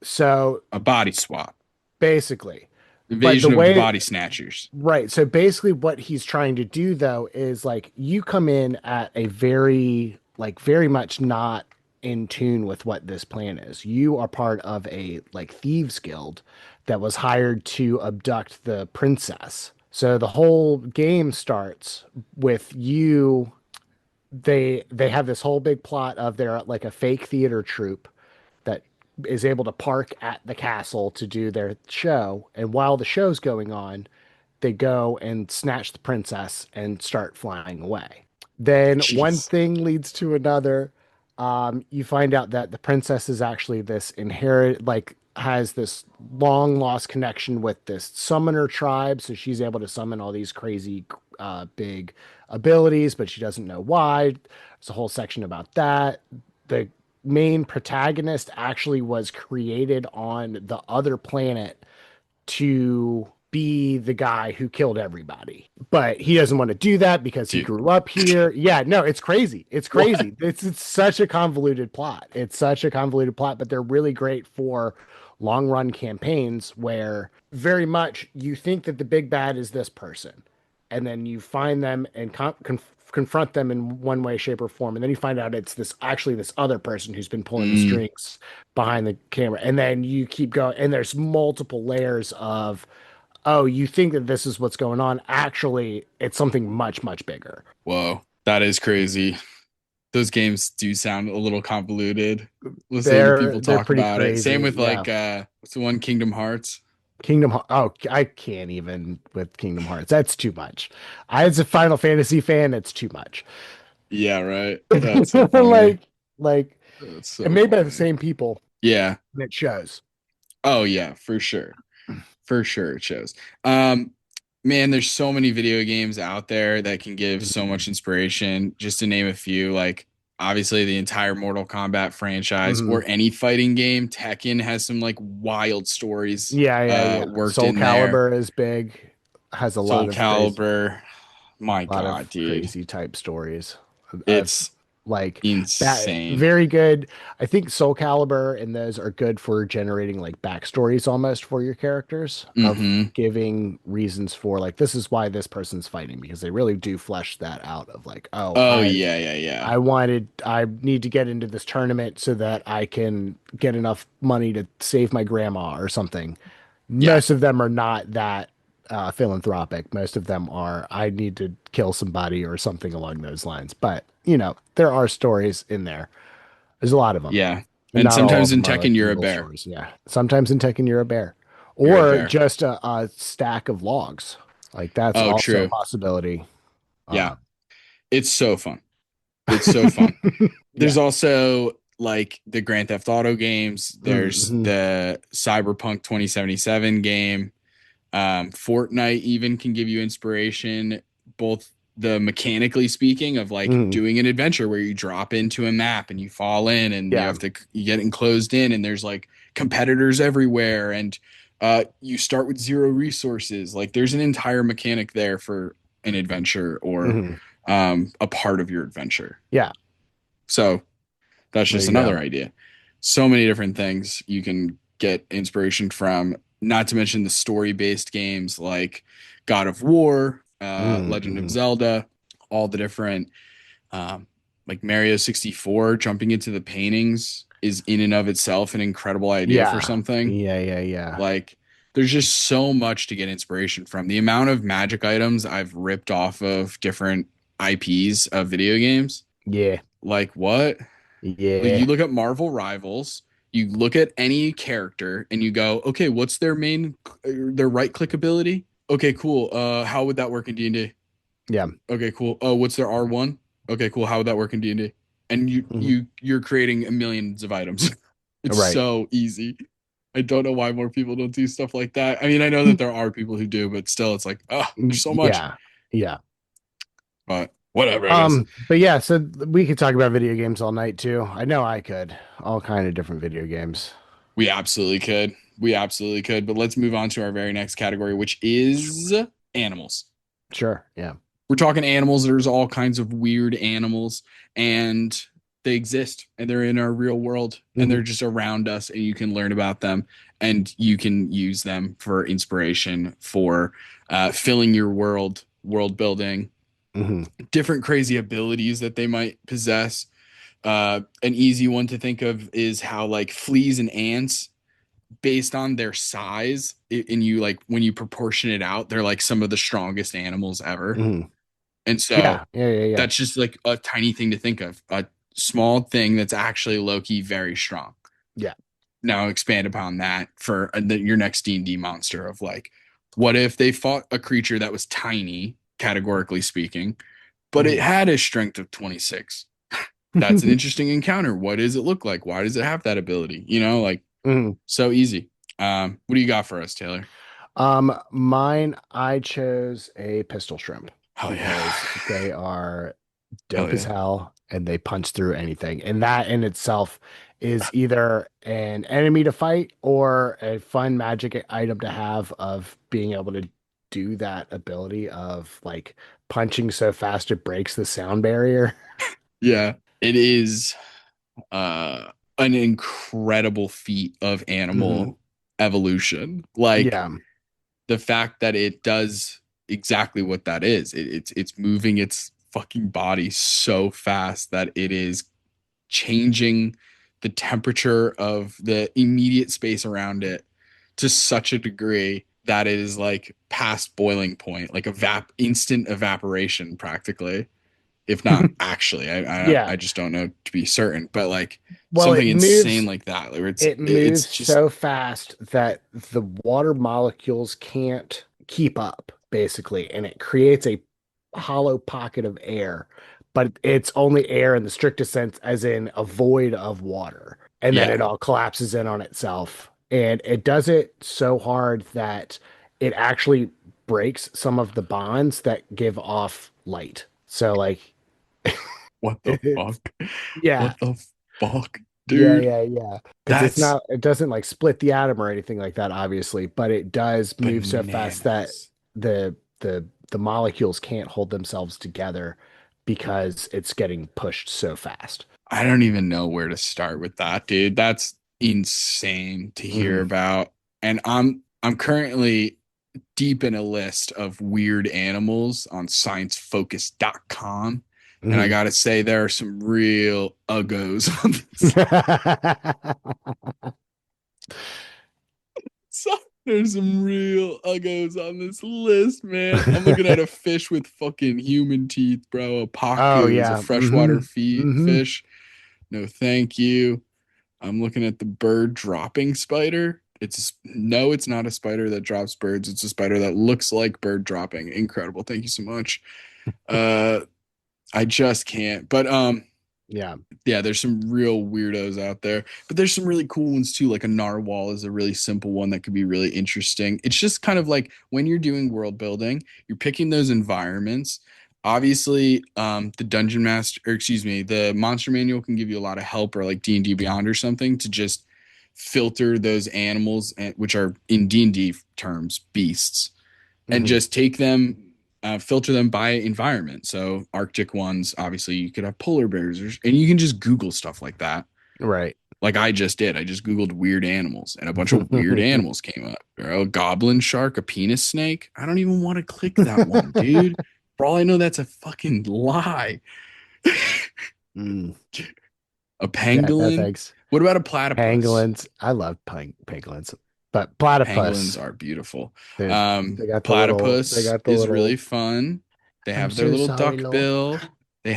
S3: So
S2: A body swap.
S3: basically, but the
S2: Invasion of the
S3: way
S2: body snatchers.
S3: right. So basically, what he's trying to do though is like you come in at a very much not in tune with what this plan is. You are part of a like thieves guild that was hired to abduct the princess. So the whole game starts with you. They have this whole big plot of they're like a fake theater troupe that is able to park at the castle to do their show. And while the show's going on, they go and snatch the princess and start flying away. Then one
S2: Jeez.
S3: thing leads to another. You find out that the princess is actually this inherit, like, has this long lost connection with this summoner tribe. So she's able to summon all these crazy, big abilities, but she doesn't know why. There's a whole section about that. The main protagonist actually was created on the other planet to be the guy who killed everybody. But he doesn't want to do that because he
S2: Dude.
S3: grew up here. Yeah, no, it's crazy. It's
S2: What?
S3: crazy. It's such a convoluted plot. It's such a convoluted plot, but they're really great for long run campaigns where very much you think that the big bad is this person. And then you find them and confront them in one way, shape, or form. And then you find out it's this actually this other person who's been pulling the
S2: Mm,
S3: strings behind the camera. And then you keep going, and there's multiple layers of, oh, you think that this is what's going on. Actually, it's something much, much bigger.
S2: whoa. That is crazy. Those games do sound a little convoluted listening to people
S3: They're
S2: talk
S3: pretty
S2: about it. Same
S3: crazy.
S2: with
S3: Yeah.
S2: like what's the one Kingdom Hearts?
S3: Oh, I can't even with Kingdom Hearts. That's too much. I, as a Final Fantasy fan, it's too much.
S2: Yeah, right. That's so funny.
S3: like, like,
S2: That's
S3: and
S2: so
S3: made by the
S2: funny.
S3: same people,
S2: Yeah.
S3: and it shows.
S2: Oh yeah, for sure. For sure it shows. Um Man, there's so many video games out there that can give so
S3: Mhm.
S2: much inspiration. Just to name a few, like obviously the entire Mortal Kombat franchise or
S3: Mhm.
S2: any fighting game. Tekken has some like wild stories
S3: Yeah, yeah, yeah.
S2: worked
S3: Soul
S2: in there.
S3: Calibur is big, has
S2: Soul Calibur, my
S3: a lot
S2: God,
S3: of
S2: dude,
S3: crazy type stories of
S2: it's
S3: like that.
S2: insane.
S3: Very good. I think Soul Calibur and those are good for generating like backstories almost for your characters of
S2: Mm-hmm.
S3: giving reasons for like this is why this person's fighting because they really do flesh that out of like, oh,
S2: Oh yeah, yeah, yeah,
S3: I need to get into this tournament so that I can get enough money to save my grandma or something.
S2: yeah,
S3: Most of them are not that philanthropic. Most of them are, I need to kill somebody or something along those lines. But, there are stories in there. There's a lot of them.
S2: yeah.
S3: And
S2: And
S3: not all of
S2: sometimes in
S3: them are like
S2: Tekken, you're a
S3: evil
S2: bear.
S3: stories. Yeah. Sometimes in Tekken, you're a bear
S2: You're a
S3: or
S2: bear.
S3: just a stack of logs. Like that's
S2: Oh,
S3: also a
S2: true.
S3: possibility.
S2: Yeah,
S3: Uh,
S2: it's so fun. It's so fun. There's
S3: yeah.
S2: also like the Grand Theft Auto games. There's
S3: Hmm.
S2: the Cyberpunk 2077 game. Fortnite even can give you inspiration, both the mechanically speaking of like
S3: Hmm.
S2: doing an adventure where you drop into a map and you fall in and
S3: Yeah.
S2: you get enclosed in and there's like competitors everywhere and you start with zero resources. Like there's an entire mechanic there for an adventure or
S3: Hmm.
S2: a part of your adventure.
S3: Yeah.
S2: So that's
S3: There
S2: just
S3: you go.
S2: another idea. So many different things you can get inspiration from, not to mention the story based games like God of War, Legend of
S3: Mm-hmm.
S2: Zelda, all the different, um, like Mario 64, jumping into the paintings is in and of itself an incredible idea for
S3: Yeah.
S2: something.
S3: Yeah. Yeah. Yeah.
S2: Like, there's just so much to get inspiration from. The amount of magic items I've ripped off of different IPs of video games.
S3: Yeah.
S2: Like, what? Like you
S3: Yeah.
S2: look at Marvel Rivals, you look at any character and you go, okay, what's their right click ability? Okay, cool. How would that work in D&D?
S3: Yeah.
S2: Okay, cool. Oh, what's their R1? Okay, cool. How would that work in D&D? And
S3: Hmm.
S2: you're creating millions of items. It's
S3: Right.
S2: so easy. I don't know why more people don't do stuff like that. I mean, I know that there are people who do, but still it's like, oh, there's so much.
S3: Yeah. Yeah.
S2: But whatever, I guess.
S3: But yeah, so we could talk about video games all night too. I know I could. All kind of different video games.
S2: We absolutely could. We absolutely could. But let's move on to our very next category, which is animals.
S3: Sure. Yeah.
S2: We're talking animals. There's all kinds of weird animals, and they exist, and they're in our real world, and they're
S3: Hmm.
S2: just around us, and you can learn about them, and you can use them for inspiration for filling your world building,
S3: Hmm.
S2: different crazy abilities that they might possess. An easy one to think of is how like fleas and ants based on their size and you like when you proportion it out they're like some of the strongest animals ever,
S3: Hmm.
S2: and so
S3: Yeah. Yeah. Yeah. Yeah.
S2: that's just like a tiny thing to think of, a small thing that's actually low-key very strong.
S3: Yeah.
S2: Now expand upon that for your next D&D monster of like, what if they fought a creature that was tiny categorically speaking but it
S3: Hmm.
S2: had a strength of 26? That's an interesting encounter. What does it look like? Why does it have that ability? Like,
S3: Hmm.
S2: so easy. What do you got for us, Taylor?
S3: Mine, I chose a pistol shrimp
S2: Hell yeah.
S3: because they are
S2: Hell
S3: dope as
S2: yeah.
S3: hell and they punch through anything. And that in itself is either an enemy to fight or a fun magic item to have of being able to do that ability of like punching so fast it breaks the sound barrier.
S2: Yeah. It is an incredible feat of
S3: Hmm.
S2: animal evolution. Like
S3: Yeah.
S2: the fact that it does exactly what that is. It's moving its fucking body so fast that it is changing the temperature of the immediate space around it to such a degree that it is like past boiling point, like instant evaporation practically, if not actually.
S3: Yeah.
S2: I just don't know to be certain, but like
S3: Well,
S2: something insane like that. Like
S3: it moves
S2: it's just
S3: so fast that the water molecules can't keep up, basically, and it creates a hollow pocket of air, but it's only air in the strictest sense, as in a void of water. And then
S2: yeah,
S3: it all collapses in on itself. And it does it so hard that it actually breaks some of the bonds that give off light. So like
S2: What the
S3: it's,
S2: fuck?
S3: yeah,
S2: What the fuck,
S3: yeah,
S2: dude?
S3: yeah. Because it's
S2: That's
S3: not, it doesn't like split the atom or anything like that, obviously, but it does move so fast that
S2: bananas.
S3: the molecules can't hold themselves together because it's getting pushed so fast.
S2: I don't even know where to start with that, dude. That's insane to hear
S3: Hmm.
S2: about. And I'm currently deep in a list of weird animals on sciencefocus.com. And I
S3: Hmm.
S2: gotta say, there are some real uggos on this. So, there's some real uggos on this list, man. I'm looking at a fish with fucking human teeth, bro. A
S3: Oh
S2: pacu is a
S3: yeah.
S2: freshwater
S3: Hmm.
S2: fish. No, thank you. I'm looking at the bird dropping spider. No, it's not a spider that drops birds. It's a spider that looks like bird dropping. Incredible. Thank you so much. Uh, I just can't. But
S3: Yeah.
S2: yeah, there's some real weirdos out there, but there's some really cool ones too. Like a narwhal is a really simple one that could be really interesting. It's just kind of like when you're doing world building, you're picking those environments. Obviously, the dungeon master, or excuse me, the monster manual can give you a lot of help, or like D&D Beyond or something, to just filter those animals, which are in D&D terms beasts, and
S3: Hmm.
S2: just take them, filter them by environment. So Arctic ones, obviously, you could have polar bears, and you can just Google stuff like that.
S3: Right.
S2: Like I just did. I just Googled weird animals, and a bunch of weird animals came up. A goblin shark, a penis snake. I don't even want to click that one, dude. For all I know, that's a fucking lie.
S3: Mm.
S2: A
S3: Yeah, no
S2: pangolin.
S3: thanks.
S2: What about a platypus?
S3: Pangolins. I love pangolins, but
S2: Pangolins
S3: platypus,
S2: are beautiful.
S3: they
S2: Platypus
S3: got the
S2: is really
S3: little,
S2: fun. They
S3: I'm
S2: have their
S3: so
S2: little
S3: sorry,
S2: duck
S3: Lord.
S2: bill. They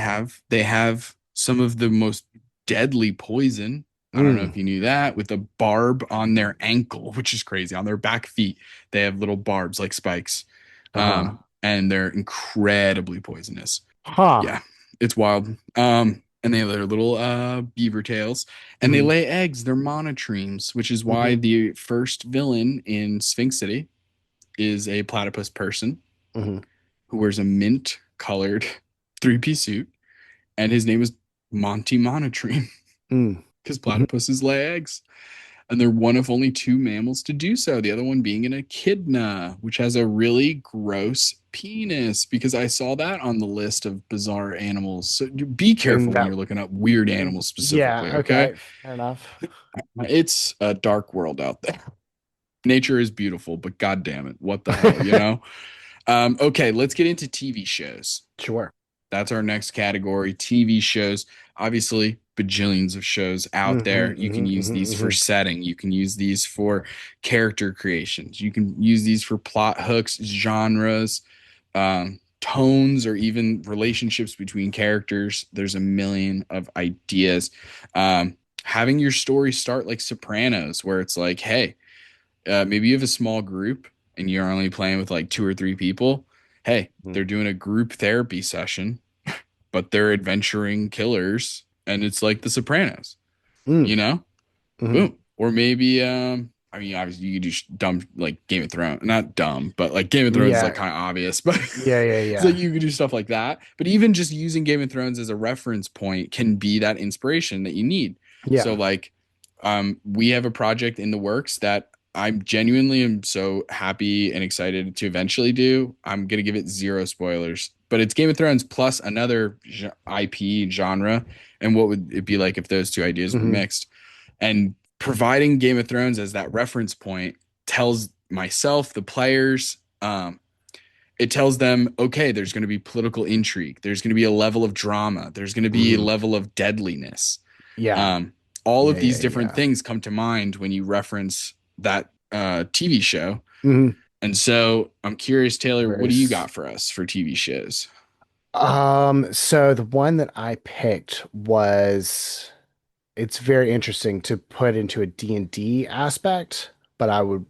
S2: have some of the most deadly poison. I don't know
S3: Mm.
S2: if you knew that, with a barb on their ankle, which is crazy. On their back feet, they have little barbs like spikes.
S3: Uh-huh.
S2: And they're incredibly poisonous.
S3: Huh.
S2: Yeah, it's wild. And they have their little beaver tails, and they
S3: Hmm.
S2: lay eggs. They're monotremes, which is why
S3: Hmm.
S2: the first villain in Sphinx City is a platypus person
S3: Hmm.
S2: who wears a mint colored three-piece suit, and his name is Monty Monotreme
S3: Mm.
S2: because platypuses lay eggs. And they're one of only two mammals to do so. The other one being an echidna, which has a really gross penis, because I saw that on the list of bizarre animals. So be careful
S3: And
S2: when
S3: that,
S2: you're looking up weird animals specifically,
S3: yeah,
S2: okay?
S3: okay, fair enough.
S2: It's a dark world out there. Nature is beautiful, but god damn it, what the hell, you know? Okay, let's get into TV shows.
S3: Sure.
S2: That's our next category. TV shows. Obviously, bajillions of shows out
S3: Hmm.
S2: there. You can
S3: Hmm.
S2: use these for
S3: Hmm.
S2: setting. You can use these for character creations. You can use these for plot hooks, genres, tones, or even relationships between characters. There's a million of ideas. Having your story start like Sopranos, where it's like, hey, maybe you have a small group and you're only playing with like two or three people. Hey, they're doing a group therapy session, but they're adventuring killers, and it's like The Sopranos,
S3: Mm.
S2: you know?
S3: Hmm.
S2: Boom. Or maybe, I mean, obviously you could do dumb like Game of Thrones, not dumb, but like Game of Thrones is like
S3: Yeah,
S2: kind of obvious, but
S3: yeah, yeah,
S2: it's like
S3: yeah,
S2: you could do stuff like that. But even just using Game of Thrones as a reference point can be that inspiration that you need. So
S3: yeah.
S2: like, we have a project in the works that I'm genuinely am so happy and excited to eventually do. I'm gonna give it zero spoilers, but it's Game of Thrones plus another IP genre. And what would it be like if those two ideas were
S3: Hmm.
S2: mixed? And providing Game of Thrones as that reference point tells myself, the players, it tells them, okay, there's going to be political intrigue, there's going to be a level of drama, there's going to be a
S3: Hmm.
S2: level of deadliness.
S3: Yeah,
S2: All
S3: yeah,
S2: of these
S3: yeah,
S2: different
S3: yeah.
S2: things come to mind when you reference that TV show.
S3: Hmm.
S2: And so I'm curious, Taylor, what do you
S3: There's
S2: got for us for TV shows?
S3: so the one that I picked was it's very interesting to put into a D&D aspect, but I would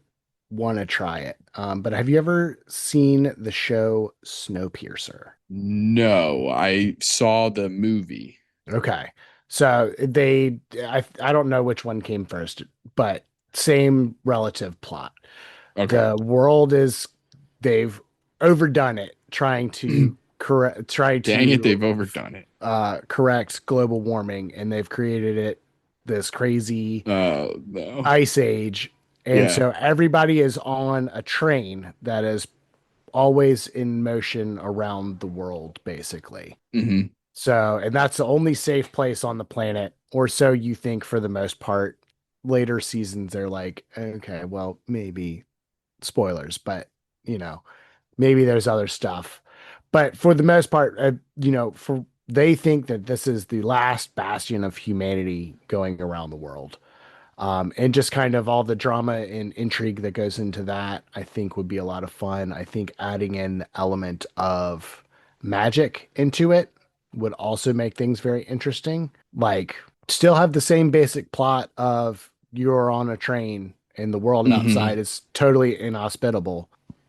S3: want to try it. But have you ever seen the show Snowpiercer?
S2: No, I saw the movie.
S3: Okay. So I don't know which one came first, but same relative plot.
S2: Okay.
S3: The world is they've overdone it trying to
S2: Dang it, they've overdone it.
S3: correct global warming, and they've created it this crazy
S2: Oh no.
S3: ice age. And
S2: Yeah.
S3: so everybody is on a train that is always in motion around the world, basically.
S2: Hmm.
S3: So, and that's the only safe place on the planet, or so you think for the most part. Later seasons, they're like, okay, well, maybe spoilers, but you know, maybe there's other stuff. But for the most part, for they think that this is the last bastion of humanity going around the world. And just kind of all the drama and intrigue that goes into that, I think would be a lot of fun. I think adding in the element of magic into it would also make things very interesting. Like, still have the same basic plot of you're on a train and the world
S2: Hmm.
S3: outside is totally inhospitable,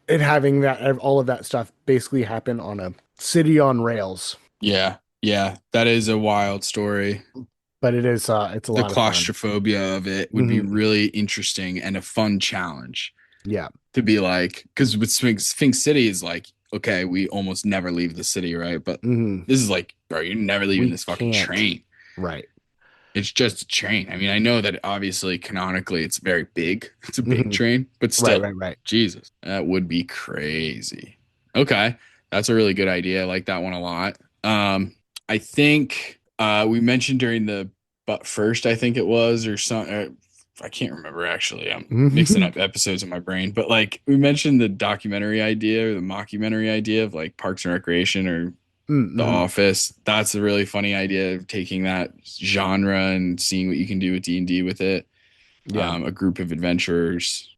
S3: and having that all of that stuff basically happen on a city on rails.
S2: Yeah. Yeah. That is a wild story.
S3: But it's a
S2: The
S3: lot of fun.
S2: claustrophobia of it would be
S3: Hmm.
S2: really interesting and a fun challenge
S3: Yeah.
S2: to be like, because with Sphinx City is like, okay, we almost never leave the city, right? But
S3: Hmm.
S2: this is like, bro, you're never leaving
S3: We
S2: this fucking
S3: can't.
S2: train.
S3: Right.
S2: It's just a train. I mean, I know that obviously canonically it's very big. It's a big
S3: Hmm.
S2: train, but
S3: Right,
S2: still,
S3: right, right.
S2: Jesus, that would be crazy. Okay, that's a really good idea. I like that one a lot. I think we mentioned during the but first, I think it was or some. I can't remember actually. I'm mixing
S3: Hmm.
S2: up episodes in my brain, but like we mentioned the documentary idea or the mockumentary idea of like Parks and Recreation or the
S3: Hmm.
S2: Office. That's a really funny idea of taking that genre and seeing what you can do with D&D with it.
S3: Yeah.
S2: A group of adventurers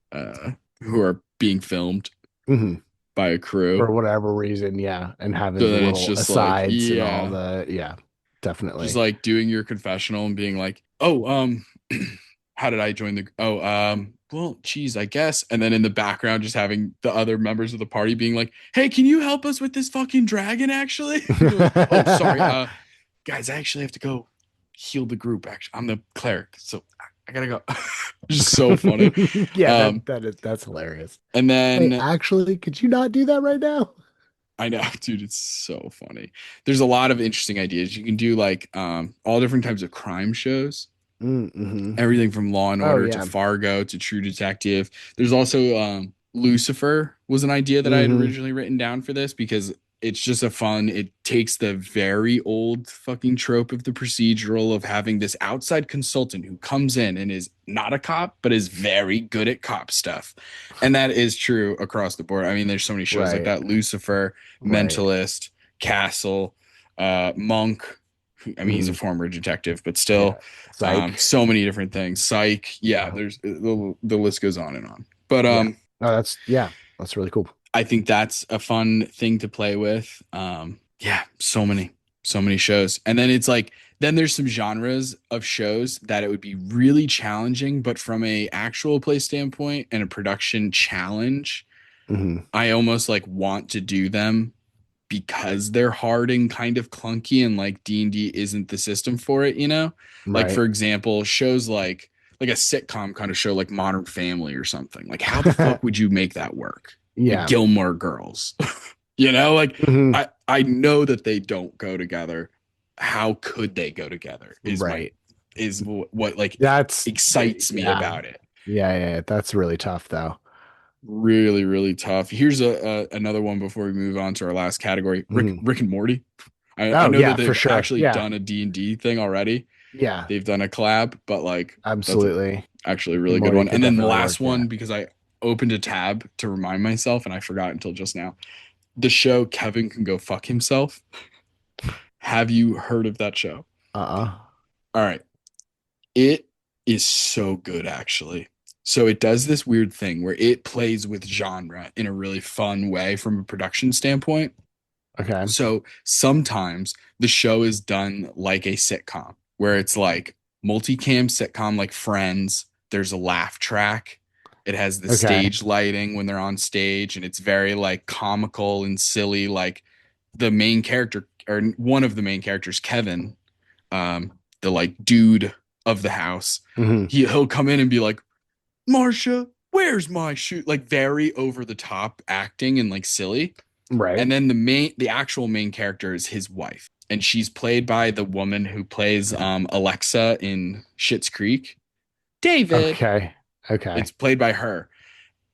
S2: who are being filmed
S3: Hmm.
S2: by a crew.
S3: For whatever reason, yeah. And having
S2: So
S3: the
S2: then it's
S3: little
S2: just like,
S3: asides and all
S2: yeah,
S3: the, yeah,
S2: just
S3: definitely.
S2: like doing your confessional and being like, oh, how did I join the, well, geez, I guess. And then in the background, just having the other members of the party being like, hey, can you help us with this fucking dragon actually? You're like, oh, sorry. Guys, I actually have to go heal the group. Actually, I'm the cleric, so I gotta go. Just so funny.
S3: Yeah,
S2: Um,
S3: that's hilarious.
S2: and
S3: Hey,
S2: then
S3: actually, could you not do that right now?
S2: I know, dude, it's so funny. There's a lot of interesting ideas. You can do like all different types of crime shows.
S3: Mm-hmm.
S2: Everything from Law and
S3: Oh
S2: Order to
S3: yeah.
S2: Fargo to True Detective. There's also Lucifer was an idea that I had
S3: Hmm.
S2: originally written down for this because it's just a fun, it takes the very old fucking trope of the procedural of having this outside consultant who comes in and is not a cop, but is very good at cop stuff. And that is true across the board. I mean, there's so many shows like
S3: Right.
S2: that. Lucifer,
S3: Right.
S2: Mentalist, Castle, Monk. I mean, he's a
S3: Hmm.
S2: former detective, but
S3: Yeah.
S2: still,
S3: Psych.
S2: so many different things. Psych, yeah.
S3: Yeah.
S2: There's the list goes on and on. But
S3: Yeah. Oh, that's really cool.
S2: I think that's a fun thing to play with. Yeah, so many shows, and then it's like then there's some genres of shows that it would be really challenging, but from a actual play standpoint and a production challenge,
S3: Hmm.
S2: I almost like want to do them because they're hard and kind of clunky and like D&D isn't the system for it, you know? Like
S3: Right.
S2: for example, shows like a sitcom kind of show like Modern Family or something. Like how the fuck would you make that work? Like
S3: Yeah.
S2: Gilmore Girls. You know, like
S3: Hmm.
S2: I know that they don't go together. How could they go together
S3: Right.
S2: is what like
S3: That's
S2: excites me
S3: yeah.
S2: about it.
S3: Yeah. That's really tough though.
S2: Really, really tough. Here's a another one before we move on to our last category.
S3: Hmm.
S2: Rick and Morty. I
S3: Oh
S2: know
S3: yeah,
S2: that
S3: for
S2: they've
S3: sure.
S2: actually
S3: Yeah.
S2: done a D&D thing already.
S3: Yeah.
S2: They've done a collab, but like that's a
S3: Absolutely.
S2: actually a really good
S3: Morty
S2: one.
S3: could
S2: And then the
S3: definitely
S2: last
S3: work. Yeah.
S2: one, because I opened a tab to remind myself and I forgot until just now. The show Kevin Can Go Fuck Himself. Have you heard of that show?
S3: Uh-uh.
S2: All right. It is so good, actually. So it does this weird thing where it plays with genre in a really fun way from a production standpoint.
S3: Okay.
S2: So sometimes the show is done like a sitcom, where it's like multicam sitcom like Friends. There's a laugh track. It has the
S3: Okay.
S2: stage lighting when they're on stage, and it's very like comical and silly. Like the main character or one of the main characters, Kevin, the like dude of the house,
S3: Hmm.
S2: he'll come in and be like, Marsha, where's my shoe? Like very over the top acting and like silly.
S3: Right.
S2: And then the actual main character is his wife, and she's played by the woman who plays Alexa in Schitt's Creek. David.
S3: Okay. Okay.
S2: It's played by her,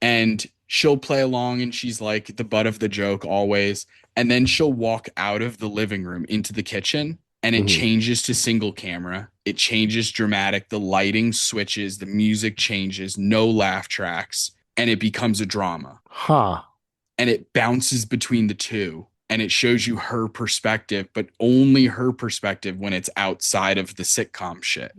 S2: and she'll play along, and she's like the butt of the joke always. And then she'll walk out of the living room into the kitchen, and it
S3: Mhm.
S2: changes to single camera. It changes dramatic. The lighting switches, the music changes, no laugh tracks, and it becomes a drama.
S3: Huh.
S2: And it bounces between the two, and it shows you her perspective, but only her perspective when it's outside of the sitcom shit.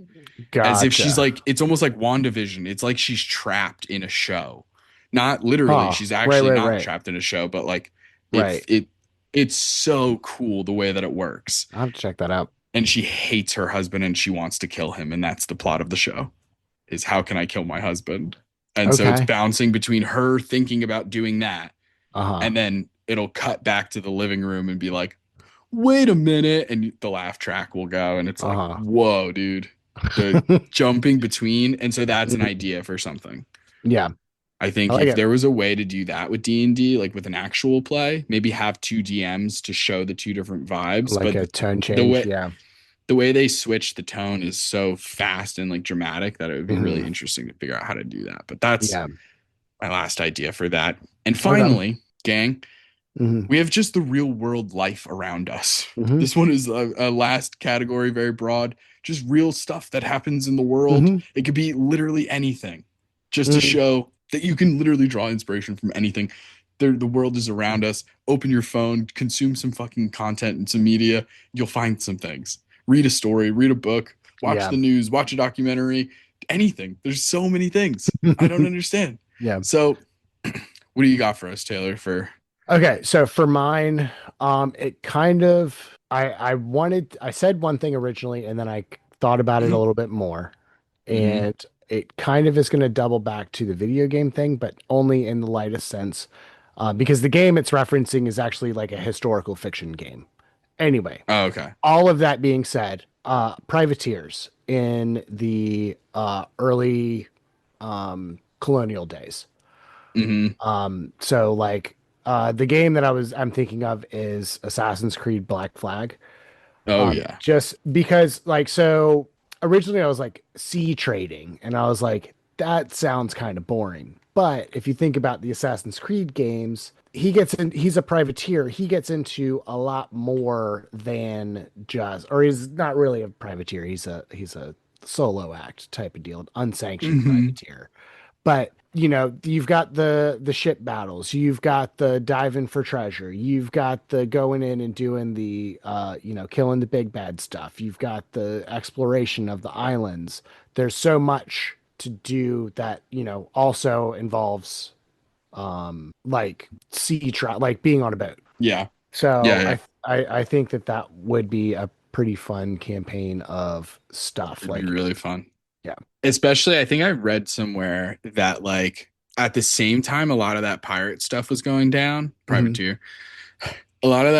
S2: As if she's
S3: Gotcha.
S2: like, it's almost like WandaVision. It's like she's trapped in a show. Not literally,
S3: Huh.
S2: she's
S3: Right,
S2: actually
S3: right,
S2: not
S3: right.
S2: trapped in a show, but like
S3: Right.
S2: it's so cool the way that it works.
S3: I'll have to check that out.
S2: And she hates her husband and she wants to kill him. And that's the plot of the show is how can I kill my husband? And so it's
S3: Okay.
S2: bouncing between her thinking about doing that,
S3: Uh-huh.
S2: and then it'll cut back to the living room and be like, wait a minute. And the laugh track will go. And it's like,
S3: Uh-huh.
S2: whoa, dude. The jumping between. And so that's an idea for something.
S3: Yeah.
S2: I
S3: I
S2: think
S3: like
S2: if
S3: it.
S2: there was a way to do that with D&D, like with an actual play, maybe have two DMs to show the two different vibes.
S3: Like
S2: But
S3: a tone
S2: the
S3: change.
S2: way
S3: Yeah.
S2: the way they switch the tone is so fast and like dramatic that it would be really
S3: Mhm.
S2: interesting to figure out how to do that. But that's
S3: Yeah.
S2: my last idea for that. And
S3: Okay.
S2: finally, gang,
S3: Hmm.
S2: we have just the real world life around us.
S3: Hmm.
S2: This one is a last category, very broad, just real stuff that happens in the world.
S3: Hmm.
S2: It could be literally anything, just to
S3: Hmm.
S2: show that you can literally draw inspiration from anything. The world is around us. Open your phone, consume some fucking content and some media. You'll find some things. Read a story, read a book, watch
S3: Yeah.
S2: the news, watch a documentary, anything. There's so many things. I don't understand.
S3: Yeah.
S2: So, what do you got for us, Taylor, for
S3: Okay, so for mine, it kind of I said one thing originally and then I thought about it a
S2: Mhm,
S3: little bit more,
S2: mhm.
S3: and it kind of is going to double back to the video game thing, but only in the lightest sense, because the game it's referencing is actually like a historical fiction game. Anyway,
S2: Oh, okay.
S3: all of that being said, privateers in the early colonial days.
S2: Hmm.
S3: So like the game that I'm thinking of is Assassin's Creed Black Flag.
S2: Oh yeah.
S3: Just because like so originally I was like sea trading and I was like that sounds kind of boring. But if you think about the Assassin's Creed games, he's a privateer. He gets into a lot more than just or he's not really a privateer. He's a solo act type of deal, unsanctioned
S2: Hmm.
S3: privateer. But you know, you've got the ship battles, you've got the diving for treasure, you've got the going in and doing the killing the big bad stuff. You've got the exploration of the islands. There's so much to do that, also involves like like being on a boat.
S2: Yeah. Yeah,
S3: So
S2: yeah.
S3: I think that would be a pretty fun campaign of stuff.
S2: It'd be
S3: Like,
S2: really fun.
S3: yeah.
S2: Especially, I think I read somewhere that like at the same time a lot of that pirate stuff was going down,
S3: Hmm.
S2: privateer. A lot of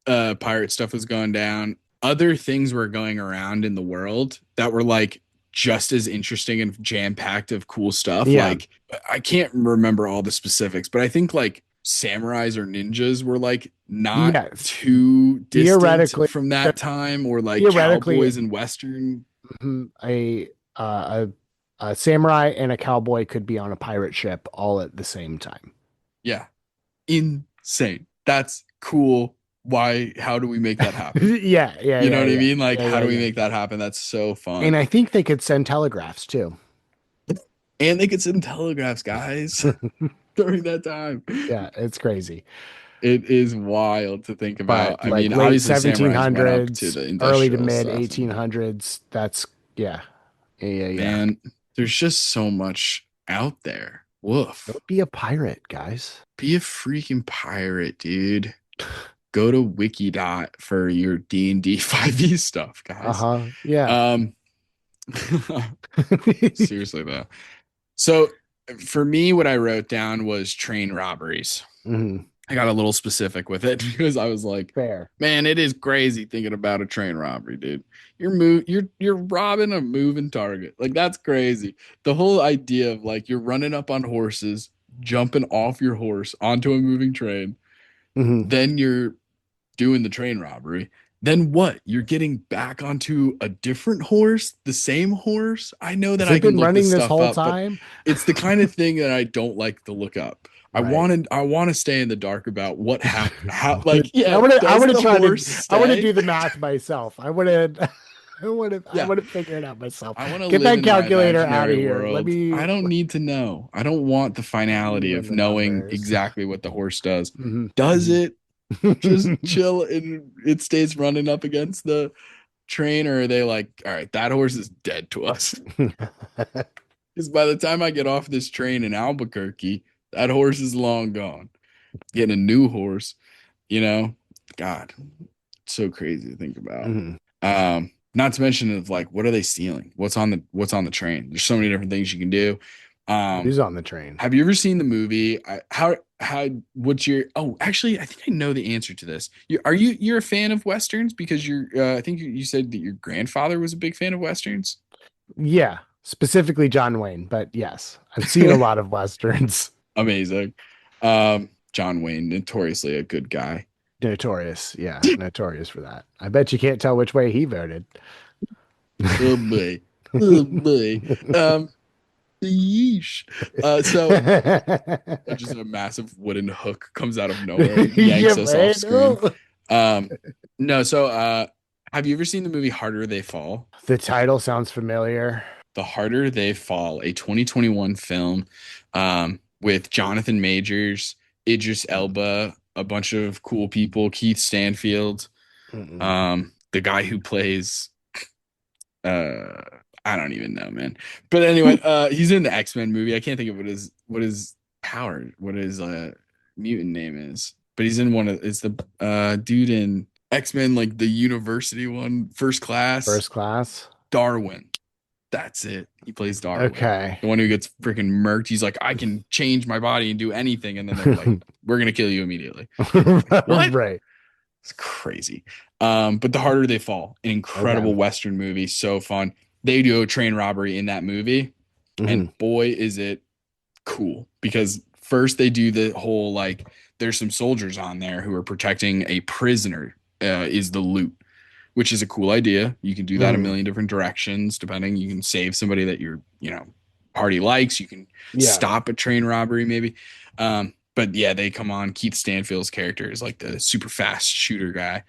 S2: that pirate stuff was going down. Other things were going around in the world that were like just as interesting and jam-packed of cool stuff.
S3: Yeah.
S2: Like I can't remember all the specifics, but I think like samurais or ninjas were like not
S3: Yes.
S2: too distant
S3: Theoretically,
S2: from
S3: so
S2: that time, or like
S3: theoretically,
S2: cowboys and western.
S3: mhm, a samurai and a cowboy could be on a pirate ship all at the same time.
S2: Yeah, insane. That's cool. Why? How do we make that happen?
S3: Yeah, yeah,
S2: You know
S3: yeah,
S2: what I
S3: yeah,
S2: mean? Like,
S3: yeah,
S2: how
S3: yeah,
S2: do we
S3: yeah.
S2: make that happen? That's so
S3: And
S2: fun.
S3: I think they could send telegraphs too.
S2: And they could send telegraphs, guys, during that time.
S3: Yeah, it's crazy.
S2: It is wild to think
S3: But
S2: about. I
S3: like
S2: mean,
S3: late
S2: obviously, samurais went up to
S3: 1700s,
S2: the
S3: early to
S2: industrial
S3: mid
S2: stuff, and
S3: 1800s, that's yeah. Yeah, yeah, yeah.
S2: man, there's just so much out there.
S3: Go
S2: Woof.
S3: be a pirate, guys.
S2: Be a freaking pirate, dude. Go to Wikidot for your D&D 5e stuff, guys.
S3: Uh-huh. Yeah.
S2: Um, seriously though. So for me, what I wrote down was train robberies.
S3: Hmm.
S2: I got a little specific with it because I was like,
S3: Fair.
S2: man, it is crazy thinking about a train robbery, dude. You're robbing a moving target. Like that's crazy. The whole idea of like you're running up on horses, jumping off your horse onto a moving train,
S3: Hmm.
S2: then you're doing the train robbery. Then what? You're getting back onto a different horse, the same horse? I know
S3: Has
S2: that I
S3: it
S2: can
S3: been
S2: look this
S3: running this
S2: stuff
S3: whole
S2: up, but
S3: time?
S2: it's the kind of thing that I don't like to look up.
S3: Right.
S2: I want to stay in the dark about what happened. How
S3: I
S2: like yeah,
S3: I
S2: does
S3: want to
S2: the
S3: try to,
S2: horse
S3: I want to
S2: stay?
S3: do the math myself. I want to, I
S2: Yeah.
S3: want to figure it out myself.
S2: I want to
S3: Get
S2: live
S3: that
S2: in my
S3: calculator out of
S2: imaginary
S3: here.
S2: world. I don't need to know. I don't want the
S3: Let me
S2: finality
S3: run
S2: of
S3: the
S2: knowing
S3: numbers.
S2: exactly what the horse does.
S3: Mhm,
S2: Does
S3: mhm.
S2: it just chill and it stays running up against the train, or are they like, all right, that horse is dead to us? Because by the time I get off this train in Albuquerque, that horse is long gone. Getting a new horse, you know, God, it's so crazy to think about.
S3: Mhm.
S2: Not to mention of like, what are they stealing? What's on the train? There's so many different things you can do.
S3: Who's on the train?
S2: Have you ever seen the movie? How what's your oh actually I think I know the answer to this. You're a fan of westerns because I think you said that your grandfather was a big fan of westerns.
S3: Yeah, specifically John Wayne, but yes, I've seen a lot of westerns.
S2: Amazing. John Wayne, notoriously a good guy.
S3: Notorious, yeah, notorious for that. I bet you can't tell which way he voted.
S2: Oh boy. Oh boy. Um yeesh. So just a massive wooden hook comes out of nowhere and
S3: Yeah,
S2: yanks us off
S3: right.
S2: screen.
S3: Oh.
S2: Um, no, so have you ever seen the movie Harder They Fall?
S3: The title sounds familiar.
S2: The Harder They Fall, a 2021 film with Jonathan Majors, Idris Elba, a bunch of cool people, Keith Stanfield,
S3: Mm-mm.
S2: the guy who plays uh I don't even know, man. But anyway, he's in the X-Men movie. I can't think of what his power, what his mutant name is. But he's in one of it's the dude in X-Men, like the university one, first class.
S3: First class.
S2: Darwin. That's it. He plays Darwin.
S3: Okay.
S2: The one who gets freaking murked. He's like, I can change my body and do anything. And then they're like, we're gonna kill you immediately. Like, what?
S3: Right.
S2: It's crazy. But The Harder They Fall, an incredible
S3: Okay.
S2: Western movie, so fun. They do a train robbery in that movie,
S3: Mhm.
S2: and boy, is it cool. Because first they do the whole like, there's some soldiers on there who are protecting a prisoner, is the loot, which is a cool idea. You can do that a
S3: Mhm.
S2: million different directions, depending. You can save somebody that your, party likes. You can
S3: Yeah.
S2: stop a train robbery, maybe. But yeah, they come on. Keith Stanfield's character is like the super fast shooter guy.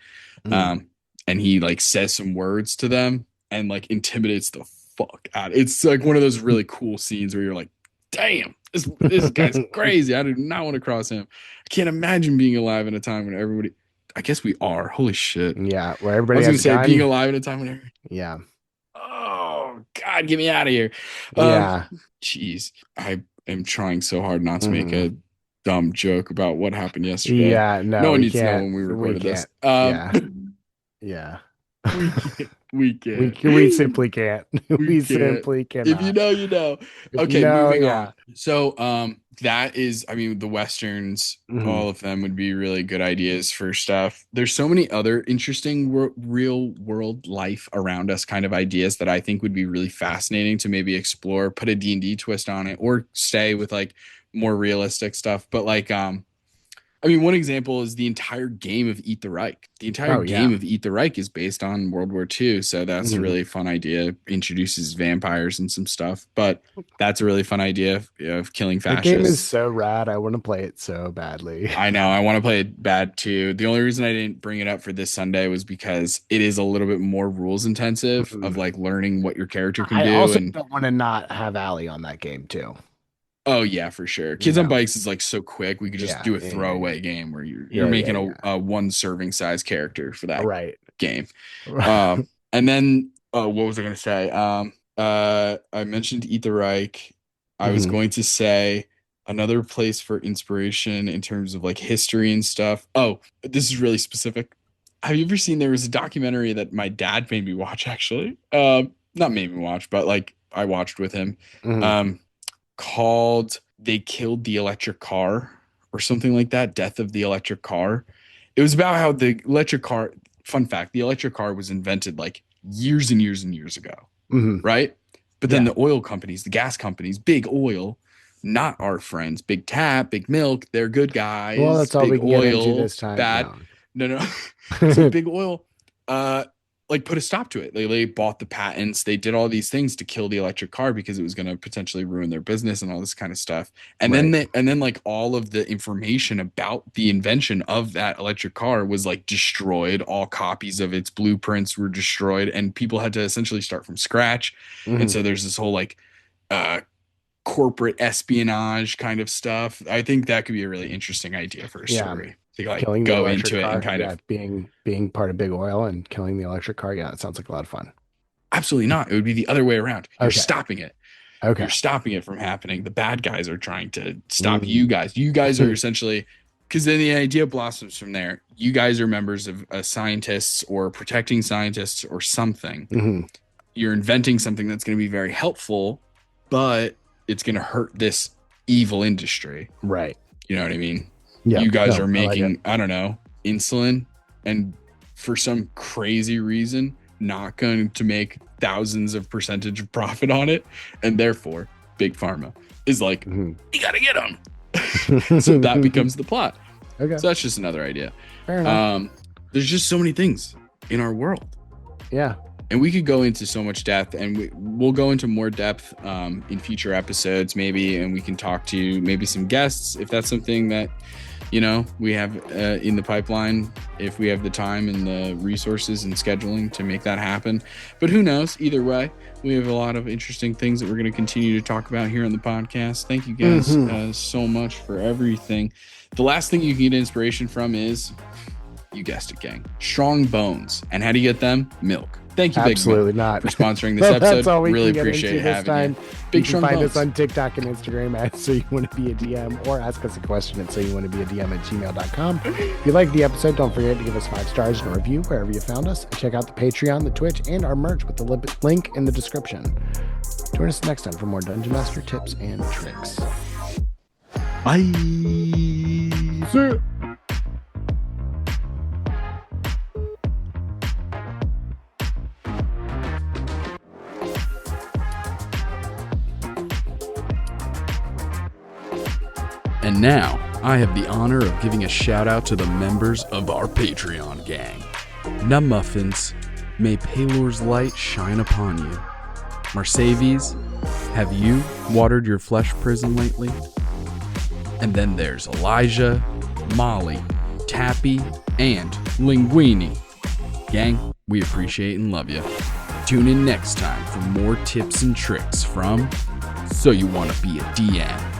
S3: Mhm.
S2: Um, and he like says some words to them and like intimidates the fuck out. It's like one of those really cool scenes where you're like, damn, this guy's crazy. I do not want to cross him. I can't imagine being alive in a time when everybody, I guess we are. Holy shit.
S3: Yeah, where
S2: I
S3: everybody
S2: was gonna
S3: has a
S2: say being
S3: gun.
S2: alive in a time when
S3: Yeah.
S2: oh God, get me out of here. Um,
S3: Yeah.
S2: Jeez, I am trying so hard not to make
S3: Mhm.
S2: a dumb joke about what happened yesterday.
S3: Yeah,
S2: No
S3: no,
S2: one
S3: we
S2: needs to know
S3: can't.
S2: when we
S3: We
S2: recorded this.
S3: can't. Yeah. Yeah.
S2: We can't. We
S3: We
S2: can't.
S3: we simply can't.
S2: We
S3: We
S2: can't.
S3: simply
S2: If you
S3: cannot.
S2: know, you know.
S3: If you
S2: Okay,
S3: know,
S2: moving on.
S3: yeah.
S2: So, that is, I mean, the westerns,
S3: Mhm.
S2: all of them would be really good ideas for stuff. There's so many other interesting real world life around us kind of ideas that I think would be really fascinating to maybe explore, put a D&D twist on it, or stay with like more realistic stuff. But like, I mean, one example is the entire game of Eat the Reich. The entire
S3: Oh yeah.
S2: game of Eat the Reich is based on World War II. So that's a
S3: Mhm.
S2: really fun idea. Introduces vampires and some stuff. But that's a really fun idea of killing
S3: That game is
S2: fascists.
S3: so rad. I want to play it so badly.
S2: I know. I want to play it bad too. The only reason I didn't bring it up for this Sunday was because it is a little bit more rules intensive of
S3: Mhm.
S2: like learning what your character can
S3: I
S2: do.
S3: also
S2: And
S3: don't want to not have Allie on that game too.
S2: oh yeah, for sure.
S3: You
S2: Kids on
S3: know.
S2: Bikes is like so quick. We could just
S3: Yeah.
S2: do a
S3: Yeah. Yeah. Yeah.
S2: throwaway game where you're
S3: Yeah. Yeah.
S2: making
S3: Yeah.
S2: a one serving size character for
S3: All
S2: that
S3: right.
S2: game. And then what was I gonna say? I mentioned Eat the Reich. I was
S3: Mhm.
S2: going to say another place for inspiration in terms of like history and stuff. Oh, this is really specific. Have you ever seen there was a documentary that my dad made me watch actually? Not made me watch, but like I watched with him.
S3: Mhm.
S2: Um, called They Killed the Electric Car or something like that, Death of the Electric Car. It was about how the electric car, fun fact, the electric car was invented like years and years and years ago, right? But then the oil companies, the gas companies, big oil, not our friends, big tap, big milk, they're good guys.
S3: Well, that's all
S2: big
S3: we can
S2: oil,
S3: get into this time.
S2: bad. No. So big oil, like put a stop to it. They bought the patents. They did all these things to kill the electric car because it was going to potentially ruin their business and all this kind of stuff. And then like all of the information about the invention of that electric car was like destroyed. All copies of its blueprints were destroyed, and people had to essentially start from scratch. And so there's this whole like corporate espionage kind of stuff. I think that could be a really interesting idea for a story. To like
S3: killing
S2: go
S3: the
S2: into it
S3: car,
S2: and kind of
S3: being part of big oil and killing the electric car. Yeah, it sounds like a lot of fun.
S2: Absolutely not. It would be the other way around. You're
S3: Okay.
S2: stopping it.
S3: Okay.
S2: You're stopping it from happening. The bad guys are trying to stop you guys. You guys are essentially, because then the idea blossoms from there. You guys are members of scientists or protecting scientists or something. You're inventing something that's going to be very helpful, but it's going to hurt this evil industry.
S3: Right.
S2: You know what I mean?
S3: Yeah.
S2: You guys are making, I don't know, insulin, and for some crazy reason, not going to make thousands of percentage of profit on it. And therefore, Big Pharma is like, you got to get them. So that becomes the plot.
S3: Okay.
S2: So that's just another idea.
S3: Fair enough.
S2: There's just so many things in our world.
S3: Yeah.
S2: And we could go into so much depth, and we'll go into more depth in future episodes, maybe, and we can talk to maybe some guests if that's something that, you know, we have in the pipeline, if we have the time and the resources and scheduling to make that happen. But who knows? Either way, we have a lot of interesting things that we're going to continue to talk about here on the podcast. Thank you guys so much for everything. The last thing you can get inspiration from is, you guessed it, gang, strong bones. And how do you get them? Milk. Thank you,
S3: Absolutely
S2: Big Milk,
S3: not.
S2: for sponsoring this episode.
S3: That's all we
S2: really
S3: can get
S2: appreciate
S3: into this
S2: having
S3: time.
S2: you.
S3: You
S2: Big
S3: can
S2: strong
S3: find
S2: bones.
S3: us on TikTok and Instagram at So You Want to Be a DM, or ask us a question at soyouwannabeadm@gmail.com. If you like the episode, don't forget to give us 5 stars and a review wherever you found us. And check out the Patreon, the Twitch, and our merch with the link in the description. Join us next time for more Dungeon Master tips and tricks.
S2: Bye.
S3: See ya.
S1: And now, I have the honor of giving a shout out to the members of our Patreon gang. Numuffins, may Palor's light shine upon you. Marsavies, have you watered your flesh prison lately? And then there's Elijah, Molly, Tappy, and Linguini. Gang, we appreciate and love you. Tune in next time for more tips and tricks from So You Wanna Be a DM.